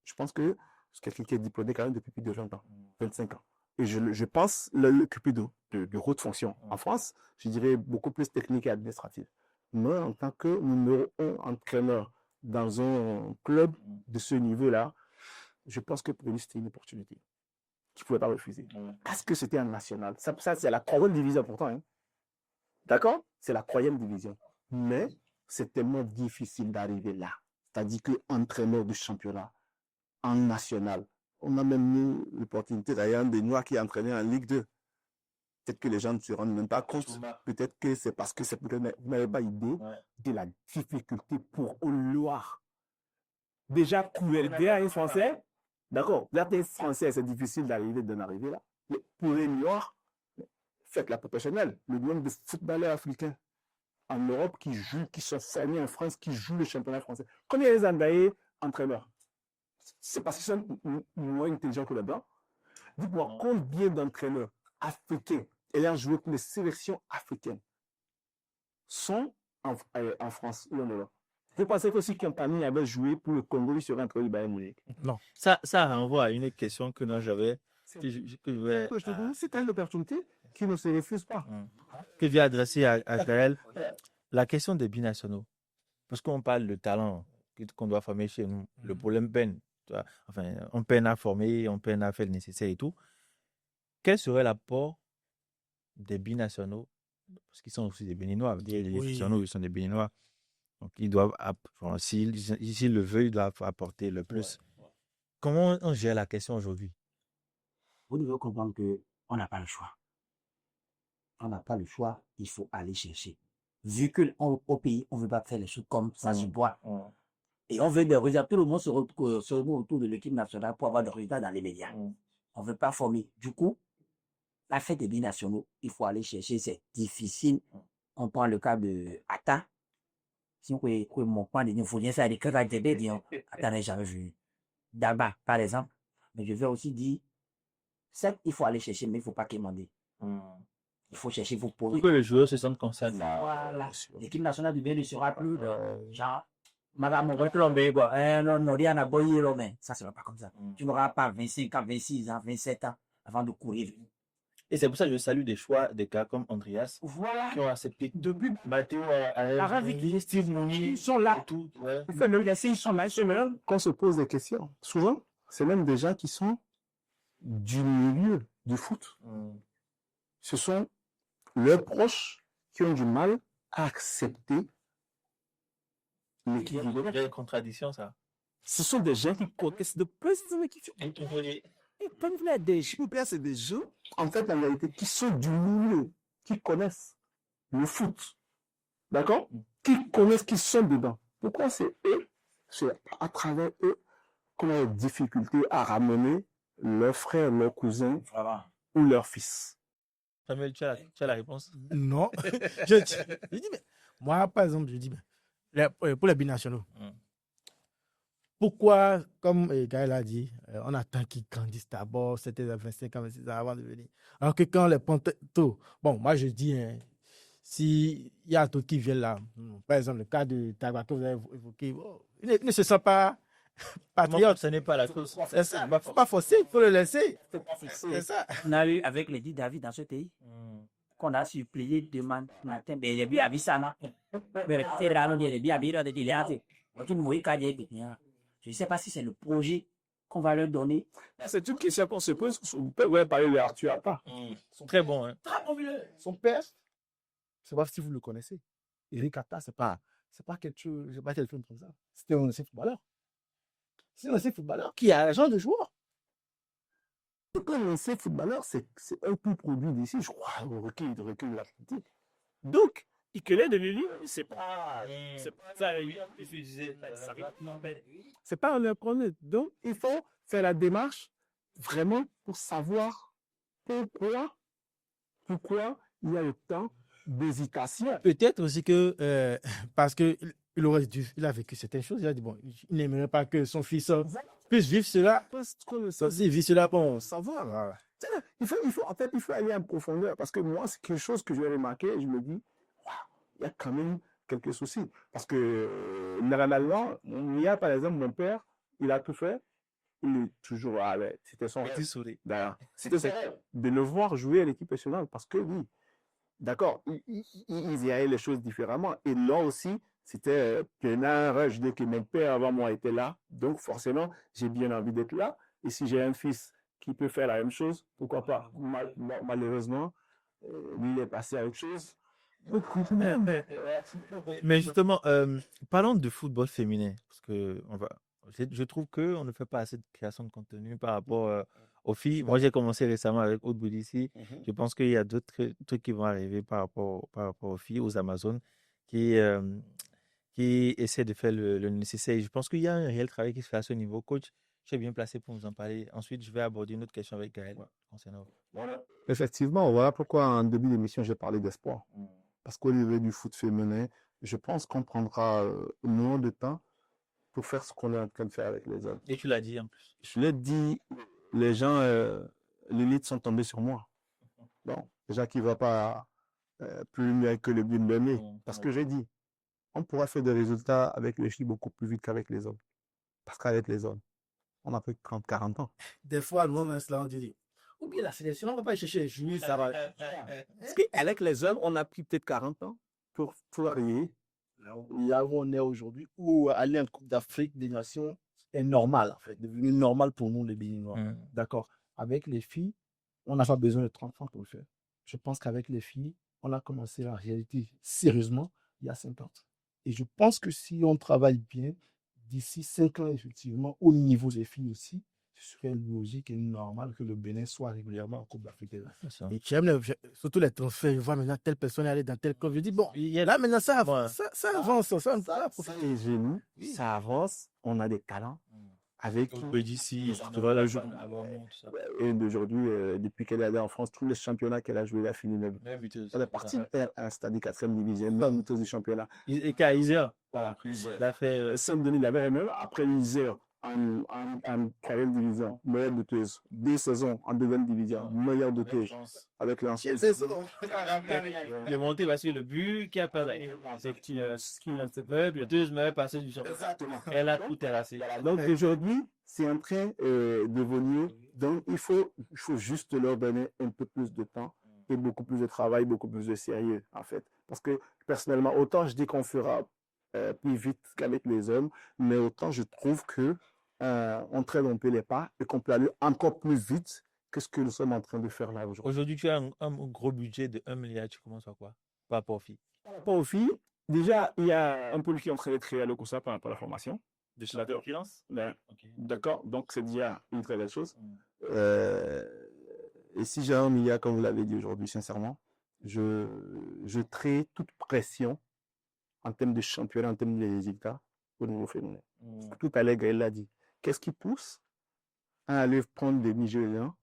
Je pense que c'est quelqu'un qui est diplômé quand même depuis plus de 20 ans, 25 ans. Et je pense l'occuper de haute fonction en France, je dirais beaucoup plus technique et administrative. Mais en tant que numéro 1 entraîneur dans un club de ce niveau-là, je pense que pour lui, c'était une opportunité qu'il ne pouvait pas refuser. Parce que c'était en national. Ça c'est la 3e division pourtant. Hein. D'accord? C'est la 3e division. Mais c'est tellement difficile d'arriver là. C'est-à-dire qu'entraîneur du championnat en national, on a même eu l'opportunité d'ailleurs des Noirs qui entraînaient en Ligue 2. Peut-être que les gens ne se rendent même pas compte. Peut-être que c'est parce que vous n'avez pas idée de la difficulté pour un Loir. Déjà, pour aider un Français, d'accord, vous êtes Français, c'est difficile d'en arriver là. Mais pour les Noirs, faites la professionnelle. Le nombre de footballeurs africains en Europe qui sont formés en France, qui jouent le championnat français. Combien les Andaïs entraîneurs? C'est parce qu'ils sont moins intelligents que là-bas. Dites-moi, combien d'entraîneurs africains ayant joué pour les sélections africaines sont en France ou en Europe? Vous pensez aussi qu'un Campani avait joué pour le Congo, il serait entraîné du Bayern Munich? Non. Ça renvoie à une question que moi j'avais. Je te dis, c'est une opportunité qui ne se refuse pas. Que j'ai adressé à Gaël. La question des binationaux. Parce qu'on parle de talent qu'on doit former chez nous. Le problème peine. Enfin, on peine à former, on peine à faire le nécessaire et tout. Quel serait l'apport des binationaux, parce qu'ils sont aussi des Béninois, les binationaux, ils sont des Béninois, Donc, ils doivent, s'ils le veulent, ils doivent apporter le plus. Comment on gère la question aujourd'hui? Vous devez comprendre qu'on n'a pas le choix. On n'a pas le choix, il faut aller chercher. Vu qu'au pays, on ne veut pas faire les choses comme ça se doit. Et on veut des résultats. Tout le monde se retrouve autour de l'équipe nationale pour avoir des résultats dans les médias. On ne veut pas former. Du coup, la fête des binationaux, il faut aller chercher. C'est difficile. On prend le cas de Atta. Si on peut mon point de il faut bien ça, les cas d'ATB, Atta n'est jamais vu. D'Alba, par exemple. Mais je vais aussi dire, certes, il faut aller chercher, mais il ne faut pas quémander. Il faut chercher, il faut poser. Pour que les joueurs se sentent concernés. Voilà. L'équipe nationale du Bénin ne sera plus genre, madame, on va tomber, quoi. Non, non, rien à boyer, mais ça ne sera pas comme ça. Tu n'auras pas 25 ans, 26 ans, 27 ans avant de courir. Et c'est pour ça que je salue des choix des gars comme Andreas Voilà. qui ont accepté depuis Matteo, Steve Mounier, ils sont là. tout. Ouais. Il faut le laisser, ils sont là, ils sont là. Quand on se pose des questions, souvent, c'est même des gens qui sont du milieu du foot. Ce sont leurs proches qui ont du mal à accepter l'équipe du Bénin. Il y a une contradiction, ça. Ce sont des gens qui connaissent de petites équipes. Et comme vous l'avez dit, c'est des gens, en fait, en réalité, qui sont du milieu, qui connaissent le foot. D'accord? Qui connaissent, qui sont dedans. Pourquoi c'est eux, c'est à travers eux qu'on a des difficultés à ramener leurs frères, leurs cousins ou leurs fils. Samuel, tu as la réponse? Non. je dis, mais moi, par exemple, je dis, pour les binationaux, pourquoi, comme Gaël a dit, on attend qu'ils grandissent d'abord, c'était à 25 ans, 26 ans avant de venir. Alors que quand les prend tôt, bon, moi je dis, s'il y a d'autres qui viennent là, par exemple, le cas de Tagba que vous avez évoqué, il ne se sent pas patriote. Ce n'est pas la cause. C'est ça, il ne faut pas forcer, il faut le laisser. C'est ça. On a eu avec Lady David dans ce pays, qu'on a supplié demain matin, mais il est bien avisé, non? Mais c'est là, il est bien avisé, il est avisé. Je ne sais pas si c'est le projet qu'on va leur donner. C'est une question qu'on se pose. On peut parler de Arthur Atta. Ils sont très bons. Hein. Son père, je ne sais pas si vous le connaissez. Eric Atta, c'est pas quelque chose, je sais pas quel film comme ça. C'était un ancien footballeur. C'est un ancien footballeur qui a agent de joueur. Quand un ancien footballeur, c'est un tout produit d'ici, je crois, au recul de l'Atlantique. Donc, Ikele de Lili, c'est pas ça. C'est pas un inconnu. Donc, il faut faire la démarche vraiment pour savoir pourquoi il y a le temps d'hésitation. Peut-être aussi que, parce qu'il il a vécu certaines choses, il a dit, bon, il n'aimerait pas que son fils puisse vivre cela. S'il vit cela, bon, savoir. Voilà. Il faut aller en profondeur, parce que moi, c'est quelque chose que je vais remarquer et je me dis, il y a quand même quelques soucis. Parce que normalement, il y a par exemple mon père, il a tout fait, il est toujours c'était son rêve. D'ailleurs, c'était de le voir jouer à l'équipe nationale, parce que oui, d'accord, il voyait les choses différemment. Et là aussi, c'était plein rêve. Je dis que mon père avant moi était là, donc forcément, j'ai bien envie d'être là. Et si j'ai un fils qui peut faire la même chose, pourquoi pas? Malheureusement, lui, il est passé à autre chose. Mais justement, parlons de football féminin, parce que je trouve qu'on ne fait pas assez de création de contenu par rapport aux filles. Moi, j'ai commencé récemment avec Aude Boudissi. Je pense qu'il y a d'autres trucs qui vont arriver par rapport aux filles, aux Amazones, qui essaient de faire le nécessaire. Et je pense qu'il y a un réel travail qui se fait à ce niveau. Coach, je suis bien placé pour nous en parler. Ensuite, je vais aborder une autre question avec Gaël concernant. Effectivement, voilà pourquoi en début d'émission, j'ai parlé d'espoir. Parce qu'au niveau du foot féminin, je pense qu'on prendra moins de temps pour faire ce qu'on est en train de faire avec les hommes. Et tu l'as dit en plus. Je l'ai dit, les gens, l'élite sont tombés sur moi. Bon, déjà qui ne va pas plus loin que le but de l'aimer. Parce que j'ai dit, on pourra faire des résultats avec les filles beaucoup plus vite qu'avec les hommes. Parce qu'avec les hommes, on a fait 30-40 ans. Des fois, nous, on dit, ou bien la sélection, on ne va pas chercher les juifs, ça va. Parce qu'avec les hommes, on a pris peut-être 40 ans pour arriver là où on est aujourd'hui, où aller en Coupe d'Afrique des Nations est normal, en fait, devenu normal pour nous, les Béninois. D'accord. Avec les filles, on n'a pas besoin de 30 ans pour le faire. Je pense qu'avec les filles, on a commencé la réalité sérieusement il y a 50 ans. Et je pense que si on travaille bien, d'ici 5 ans, effectivement, au niveau des filles aussi, ce serait logique et normal que le Bénin soit régulièrement en Coupe d'Afrique des Nations. Et surtout les transferts, je vois maintenant telle personne aller dans tel club. Je dis, bon, là maintenant, ça avance, ça avance, ça va Ça est génie, ça avance, on a des talents. Avec On peut dire si tu vois, la tout ça. et d'aujourd'hui, depuis qu'elle est allée en France, tous les championnats qu'elle a joué, elle a fini même. Même buteuse. Elle est partie à un stade de 4e division, même buteuse du championnat. Et Kaiser, Voilà. il a fait. Saint-Denis, il avait même après l'Isère en 4e division, meilleure buteuse. 2 saisons en 2e division, meilleure buteuse. Avec l'ancienne saison. Il est monté parce que le but qui a perdu, c'est ce qui l'a fait, le deuxième passé du championnat. Exactement. Elle a tout terrassé. Donc aujourd'hui, c'est en train de venir. Donc il faut juste leur donner un peu plus de temps et beaucoup plus de travail, beaucoup plus de sérieux en fait. Parce que personnellement, autant je dis qu'on fera plus vite qu'avec les hommes, mais autant je trouve que on traîne un peu les pas et qu'on peut aller encore plus vite que ce que nous sommes en train de faire là aujourd'hui. Aujourd'hui, tu as un gros budget de 1 milliard, tu commences à quoi? Par rapport aux filles. Par rapport aux filles, déjà, il y a un pôle qui est en train d'être créé à l'OCOSA par rapport à la formation. Dessinateur freelance? Ben, Ok. d'accord, donc c'est déjà une très belle chose. Et si j'ai 1 milliard, comme vous l'avez dit aujourd'hui, sincèrement, je traite toute pression en termes de championnat, en termes de résultats au niveau féminin. Tout à l'heure, Gaël l'a dit. Qu'est-ce qui pousse à aller prendre des Nigériens?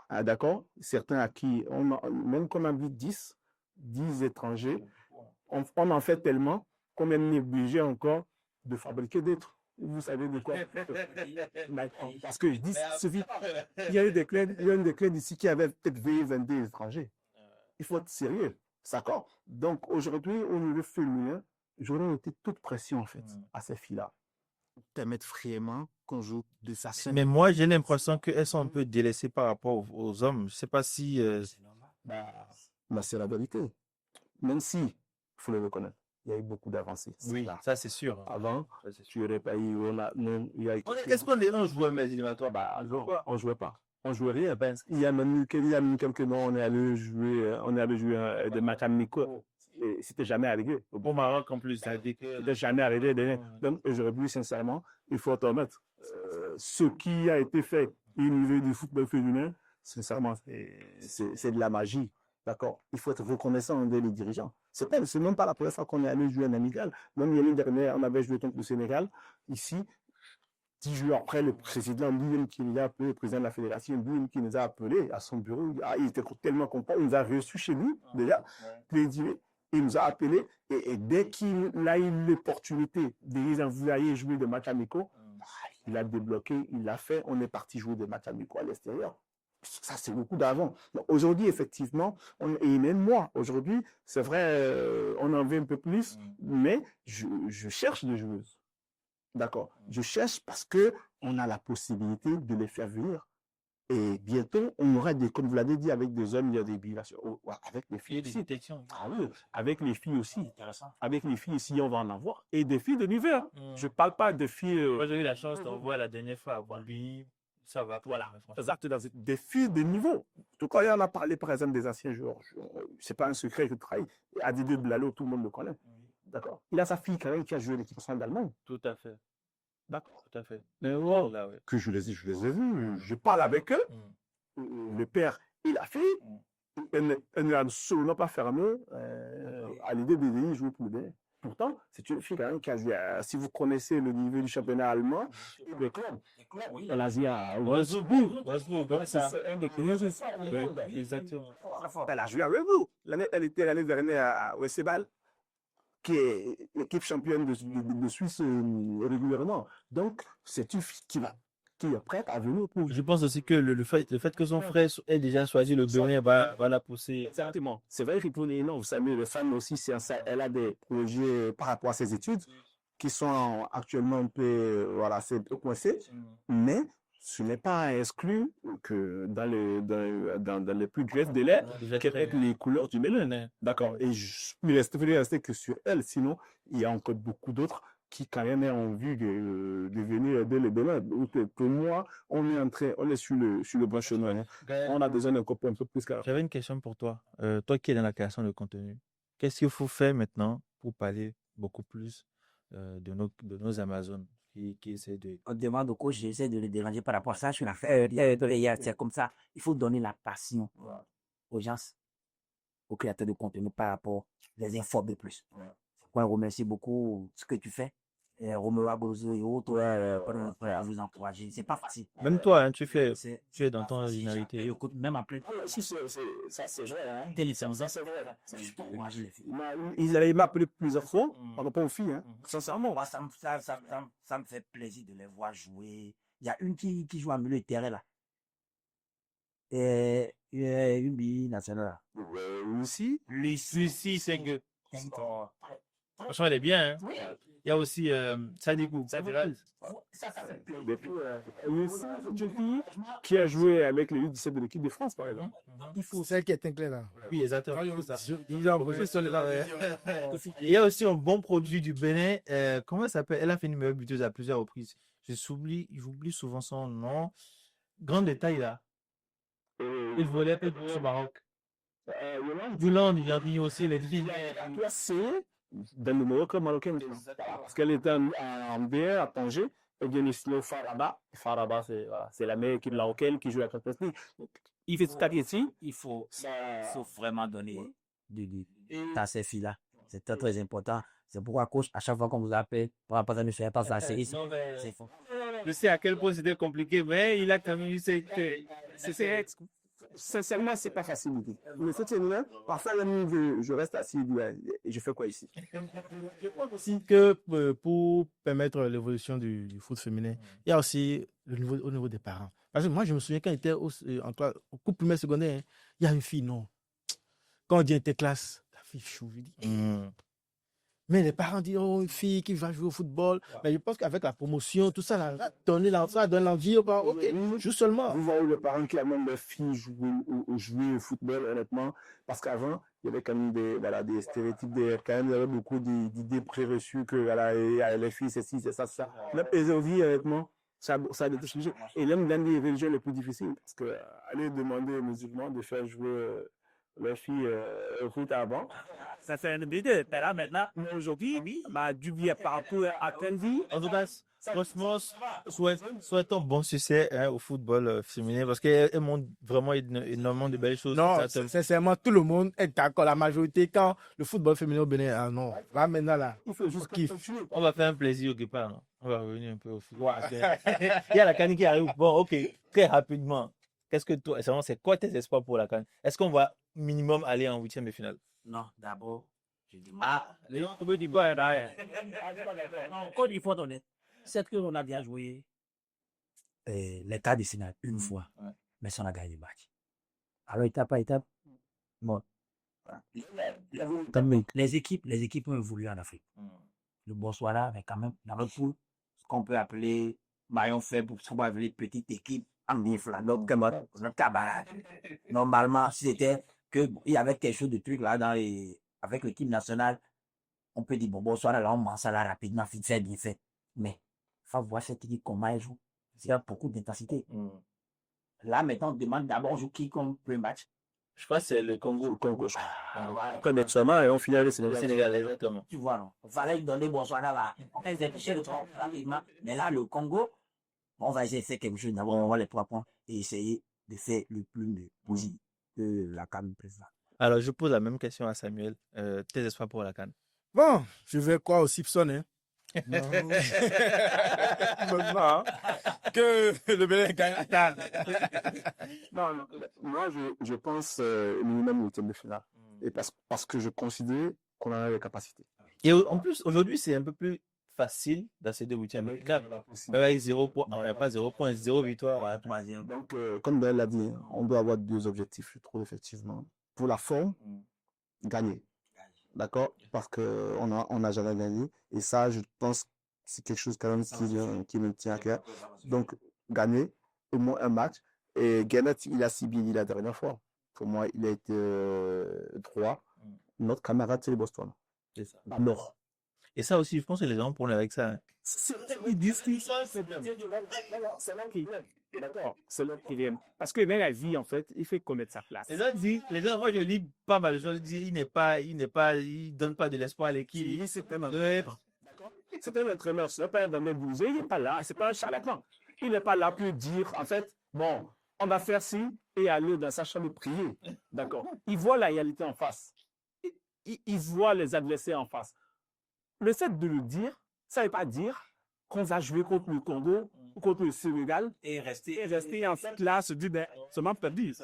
Ah, d'accord? Certains à qui, même qu'on a vu 10 étrangers, on en fait tellement qu'on est obligé encore de fabriquer d'autres. Vous savez de quoi? Parce que je dis, il y a eu des clubs ici qui avaient peut-être 22 étrangers. Il faut être sérieux. D'accord? Donc aujourd'hui, au niveau féminin, j'aurais été toute pression en fait à ces filles-là. Permettre vraiment qu'on joue de sa scène. Mais moi, j'ai l'impression qu'elles sont un peu délaissées par rapport aux hommes. Je ne sais pas si. Bah, c'est la vérité. Même si, il faut le reconnaître, il y a eu beaucoup d'avancées. Oui, Là. ça c'est sûr. Avant, tu n'aurais pas eu. Est-ce qu'on est un joueur mais éliminatoire? Bah, on ne jouait pas. On jouait rien. Il y a même quelques mois, on est allé jouer des matchs amicaux. Et c'était jamais arrivé. Au Maroc, en plus, ça a été que. C'était jamais arrivé. Donc, aujourd'hui, sincèrement, il faut remettre. Ce qui a été fait au niveau du football féminin, sincèrement, c'est de la magie. D'accord? Il faut être reconnaissant des dirigeants. C'est même pas la première fois qu'on est allé jouer en amical. Même l'année dernière, on avait joué contre le Sénégal. Ici, 10 jours après, le président lui-même qui nous a appelé, le président de la fédération lui-même qui nous a appelé à son bureau. Il était tellement content. Il nous a reçus chez lui, déjà. Il nous a appelé et dès qu'il a eu l'opportunité de les envoyer jouer des matchs amicaux, il a débloqué, il l'a fait. On est parti jouer des matchs amicaux à l'extérieur. Ça, c'est beaucoup d'avant. Aujourd'hui, effectivement, et même moi, aujourd'hui, c'est vrai, on en veut un peu plus, mais je cherche des joueuses. D'accord. Je cherche parce que on a la possibilité de les faire venir. Et bientôt, on aura comme vous l'avez dit, avec des hommes, il y a des bilations. Avec les filles aussi. Ah oui, avec les filles aussi. Avec les filles aussi, on va en avoir. Et des filles de niveau. Je ne parle pas de filles. Moi, j'ai eu la chance d'en voir la dernière fois à Walibi. Ça va. Voilà. Exactement. Des filles de niveau. En tout cas, on a parlé, par exemple, des anciens joueurs. Ce n'est pas un secret que je travaille. Adidou Blalo, tout le monde le connaît. D'accord. Il a sa fille, quand même, qui a joué l'équipe nationale d'Allemagne. Tout à fait. D'accord. Tout à fait. Mais wow, là, ouais. Que je les ai vus. Je parle avec eux. Le père et la fille, elle n'est absolument pas fermée à l'idée de jouer pour le Bénin. Pourtant, c'est une fille quand même qui a joué. Si vous connaissez le niveau du championnat allemand, le club, Oui. elle a joué à Wolfsburg, c'est un des clubs, c'est ça. exactement. Elle a joué à Wolfsburg. Elle était l'année dernière à Westebal, qui est l'équipe championne de Suisse régulièrement. Donc, c'est une fille qui est prête à venir pour. Je pense aussi que le fait que son frère ait déjà choisi le Bénin va la pousser. Exactement. C'est vrai que pour les non, vous savez, le femme aussi, elle a des projets par rapport à ses études qui sont actuellement un peu, voilà, c'est coincé. Mais ce n'est pas exclu que dans les plus brefs délais, qu'avec les couleurs du Bénin. D'accord. Et il reste que sur elle. Sinon, il y a encore beaucoup d'autres qui quand même ont envie de venir aider le Bénin. Pour moi, on est sur le bon chemin. On a besoin d'un copain un peu plus. J'avais une question pour toi. Toi qui es dans la création de contenu, qu'est-ce qu'il faut faire maintenant pour parler beaucoup plus de nos Amazones qui essaient de... On demande au coach, j'essaie de le déranger par rapport à ça. Je suis là, c'est comme ça. Il faut donner la passion aux gens, aux créateurs de contenu par rapport, les informer plus. On remercie beaucoup ce que tu fais. Roméo Abozo et autres, à vous encourager. C'est pas facile. Même toi, hein, tu C'est- es dans ton originalité. Écoute, même après, Ça, c'est vrai. Hein. telle séance, c'est juste pour encourager les filles. Il m'a appelé plusieurs fois par rapport aux filles. Hein. Sincèrement. Moi, ça me fait plaisir de les voir jouer. Il y a une qui joue en milieu de terrain là. Une binationale là. Aussi. Lucie, c'est que... Franchement, elle est bien. Hein? Il y a aussi Sadibou. Et puis, aussi, une fille qui a joué avec les U17 de l'équipe de France, par exemple. Il faut celle qui est inclée là. Oui, exactement. Ils ont bossé sur les arrêts. Il y a aussi un bon produit du Bénin. Comment elle s'appelle? Elle a fait numéro buteuse à plusieurs reprises. J'oublie souvent son nom. Grand détail là. Il volait un peu au Maroc. Voulant, il a dit aussi les filles. C'est dans le Maroc marocain. Parce qu'elle était en BR à Tanger. Elle vient ici au Faraba. Faraba, c'est la meilleure équipe marocaine qui joue à la Champions League. Il fait ce quartier ici. Il faut vraiment donner du à ces filles-là. C'est très, très important. C'est pourquoi, coach, à chaque fois qu'on vous appelle, pour rapport à ne faire pas ça, c'est faux. Je sais à quel point c'était compliqué, mais il a quand même eu Sincèrement, c'est pas facile du tout. Mais cette semaine, parfois, je reste assis et je fais quoi ici? Je crois aussi que pour permettre l'évolution du foot féminin, il y a aussi au niveau des parents. Parce que moi, je me souviens quand j'étais au cours primaire secondaire, hein, il y a une fille, non. Quand on dit interclasse, la fille chou, je dis. Mais les parents disent, oh, une fille qui va jouer au football. Mais je pense qu'avec la promotion, tout ça, ça donne l'envie. Ok, joue seulement. Vous voyez les parents qui amènent leurs filles jouer au football, honnêtement. Parce qu'avant, il y avait quand même des stéréotypes, quand même, il y avait beaucoup d'idées préreçues que les filles, c'est ci, c'est ça, c'est ça. Même les envies, honnêtement, ça a été changé. Et même dans les religions les plus difficiles, parce que aller demander aux musulmans de faire jouer leurs filles au foot avant, ça fait une idée de terrain maintenant. Mais aujourd'hui, du bien par rapport à Tandy. En tout cas, franchement, souhaitons bon succès au football féminin parce qu'elle montre vraiment énormément de belles choses. Non, sincèrement, tout le monde est d'accord. La majorité, quand le football féminin au Bénin, ah non, là maintenant là, Il faut juste kiffer. On va faire un plaisir au Guépard, non? On va revenir un peu au football. Il y a la CAN qui arrive. Bon, ok, très rapidement. C'est quoi tes espoirs pour la CAN? Est-ce qu'on va minimum aller en huitième de finale? Non, d'abord, je demande. Les gens me disent pas derrière. Non, quand il faut être honnête, c'est qu'on a déjà joué les quarts de finale une fois, mais ça on a gagné le match. Alors, étape par étape, bon. Comme les équipes ont évolué en Afrique. Le Botswana, mais quand même, dans notre poule, ce qu'on peut appeler maillon faible, ce qu'on peut appeler petite équipe, en infla, notre cabaret. Normalement, si c'était qu'il y avait quelque chose de truc là avec l'équipe nationale, on peut dire, bon, Botswana, là, on mange ça là rapidement, vite fait, bien fait. Mais, il faut voir cette équipe, comment elle joue. Il y a beaucoup d'intensité. Là, maintenant, on demande d'abord jouer qui comme premier match. Je crois que c'est le Congo. Comme extrêmement, et on finit avec Le Sénégal, exactement. Tu vois, non? Il fallait donner Botswana là. On s'est touché le temps rapidement. Mais là, le Congo, on va essayer de faire quelque chose. D'abord, on va les 3 points et essayer de faire le plus de positif que la CAN précédente. Alors, je pose la même question à Samuel. Tes espoirs pour la CAN? Bon, je vais croire au Simpson, hein. Maintenant, que le Bénin gagne la CAN. Non, moi, je pense minimum huitième de finale. Et parce que je considère qu'on en a les capacités. Et en plus, aujourd'hui, c'est un peu plus facile d'accéder au huitième de finale. Avec 0 point, on n'a pas 0 point, 0 victoire. Donc, comme Ben l'a dit, on doit avoir 2 objectifs, je trouve, effectivement. Pour la forme, gagner. D'accord? Parce qu'on n'a jamais gagné. Et ça, je pense que c'est quelque chose quand même qui me tient à cœur. Donc, gagner au moins un match. Et Gannett, il a si bien dit la dernière fois. Pour moi, il a été droit. Notre camarade, c'est le Botswana. C'est ça. Alors. Et ça aussi, je pense que les gens prennent avec ça. Hein. C'est là qui D'accord, c'est l'homme qui vient. Parce que dans la vie, en fait, il faut connaître sa place. Les gens, moi je lis pas mal de choses, ils disent il donne pas de l'espoir à l'équipe. C'est un entraîneur. C'est un entraîneur, ce n'est pas un donneur de bouger, il n'est pas là, c'est pas un charlatan. Il n'est pas là pour dire, en fait, bon, on va faire ci et aller dans sa chambre prier. D'accord. Il voit la réalité en face. Il voit les adversaires en face. Le fait de le dire, ça ne veut pas dire qu'on va jouer contre le Congo ou contre le Sénégal Et rester. en fait là, se dire, ben, seulement perdu.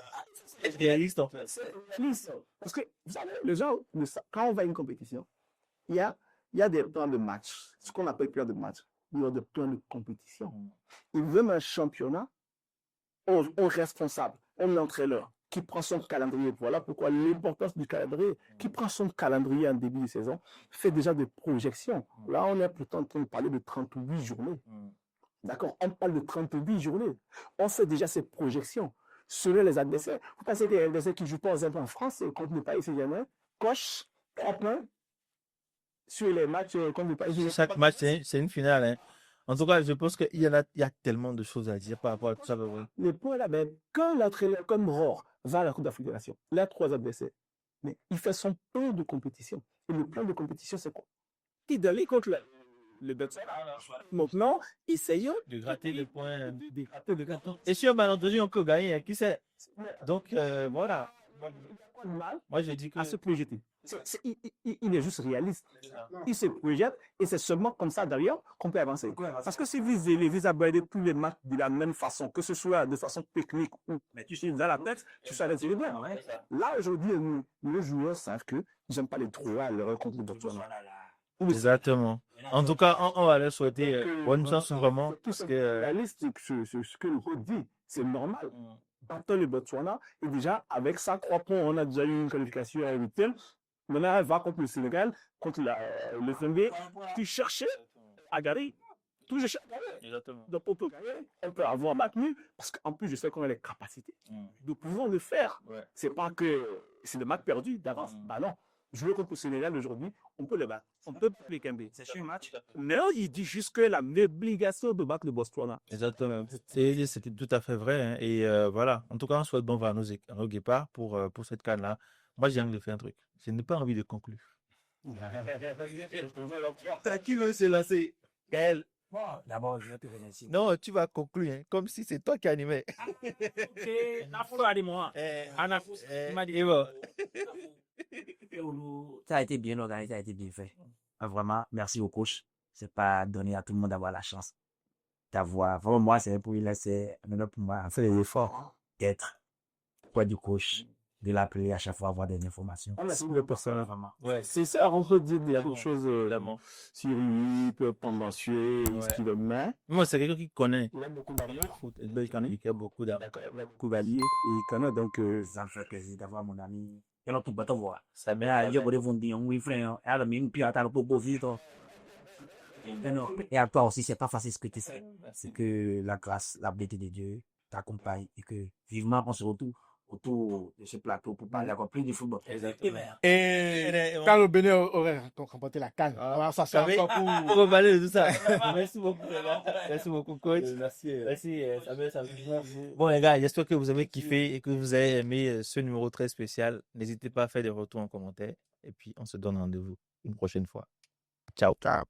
C'est réaliste en fait. Please. Parce que, vous savez, les gens, quand on va à une compétition, il y a des plans de match, ce qu'on appelle plans de match. Il y a des plans de compétition. Ils veulent un championnat, un responsable, un entraîneur qui prend son calendrier. Voilà pourquoi l'importance du calendrier, qui prend son calendrier en début de saison, fait déjà des projections. Là, on est pourtant en train de parler de 38 journées. D'accord? On parle de 38 journées. On fait déjà ces projections. Selon les adversaires. Vous pensez que les adversaires qui ne jouent pas, par exemple, en France, contre le Paris Saint-Germain, coche 3 points sur les matchs contre le Paris Saint-Germain. Chaque match, c'est une finale. Hein. En tout cas, je pense qu'il y a tellement de choses à dire par rapport à tout ça. Ouais. Le point là même, quand l'entraîneur comme Rohr va à la Coupe d'Afrique des Nations, il a 3 adversaires, mais il fait son plan de compétition. Et le plan de compétition, c'est quoi? Il d'aller contre le Botswana. Maintenant, essayons De gratter le point. de gratter le gâteau. Et sur un malentendu, on peut gagner. Hein, qui sait? Donc, voilà. Mal Moi, je dis que. à se projeter. Il est juste réaliste. Il se projette et c'est seulement comme ça d'ailleurs qu'on peut avancer. Parce que si vous abordez tous les matchs de la même façon, que ce soit de façon technique ou mais tu sais dans la tête, tu sais les bien. Là aujourd'hui, les joueurs savent que j'aime pas les droits à l'heure contre le Botswana. Exactement. En tout cas, on va leur souhaiter bonne chance vraiment. Parce Parce que, réaliste, ce que le coach dit, c'est normal. Battant le Botswana, et déjà, avec ça, 3 points, on a déjà eu une qualification à éviter. Maintenant, elle va contre le Sénégal, contre le Zambie, qui cherchait à gagner. Tout je cherche à gagner. Exactement. Donc, pour gagner, on peut avoir maintenu, parce qu'en plus, je sais qu'on a les capacités. Nous pouvons le faire. Ouais. C'est pas que c'est le match perdu d'avance. Bah non. Jouer contre le Sénégal aujourd'hui, on peut le battre. On peut les camber. C'est sur un match. Non, il dit juste que la obligation de battre le Botswana. Exactement. C'était tout à fait vrai. Hein. Et voilà. En tout cas, on souhaite bon vent à nos guépards pour cette canne-là. Moi, j'ai envie de faire un truc. Je n'ai pas envie de conclure. Qui veut se lancer? Gaël. D'abord, je vais te remercier. Non, tu vas conclure, hein, comme si c'est toi qui animais. Et bon. Ça a été bien organisé, ça a été bien fait. Vraiment, merci au coach. C'est pas donné à tout le monde d'avoir la chance d'avoir. Vraiment, moi, c'est pour lui, c'est maintenant pour moi, faire les efforts d'être auprès du coach, de l'appeler à chaque fois, avoir des informations. Merci le personnel. Vraiment. Ouais. C'est ça, on peut dire des choses Évidemment. sur lui, pendancier, ce qu'il met. Moi, c'est quelqu'un qui connaît. Il aime beaucoup d'argent. Il connaît. Il a beaucoup d'argent. Il aime beaucoup d'alliés. Et il connaît donc. Ça me fait plaisir d'avoir mon ami. Il y a tout bateau voir. Ça met Je voudrais vous dire, oui, frère, il y a même pire à ta pour vite. Et à toi aussi, c'est pas facile ce que tu sais. C'est que la grâce, la bonté de Dieu t'accompagne et que vivement on se retrouve autour de ce plateau pour parler encore plus du football. Exactement. Et quand le Bénin aurait remporté la CAN, on va s'asseoir encore Pour reparler de tout ça. Merci beaucoup, les gars. Merci beaucoup, coach. Merci. Bon, les gars, j'espère que vous avez kiffé et que vous avez aimé ce numéro très spécial. N'hésitez pas à faire des retours en commentaire. Et puis, on se donne rendez-vous une prochaine fois. Ciao. Ciao.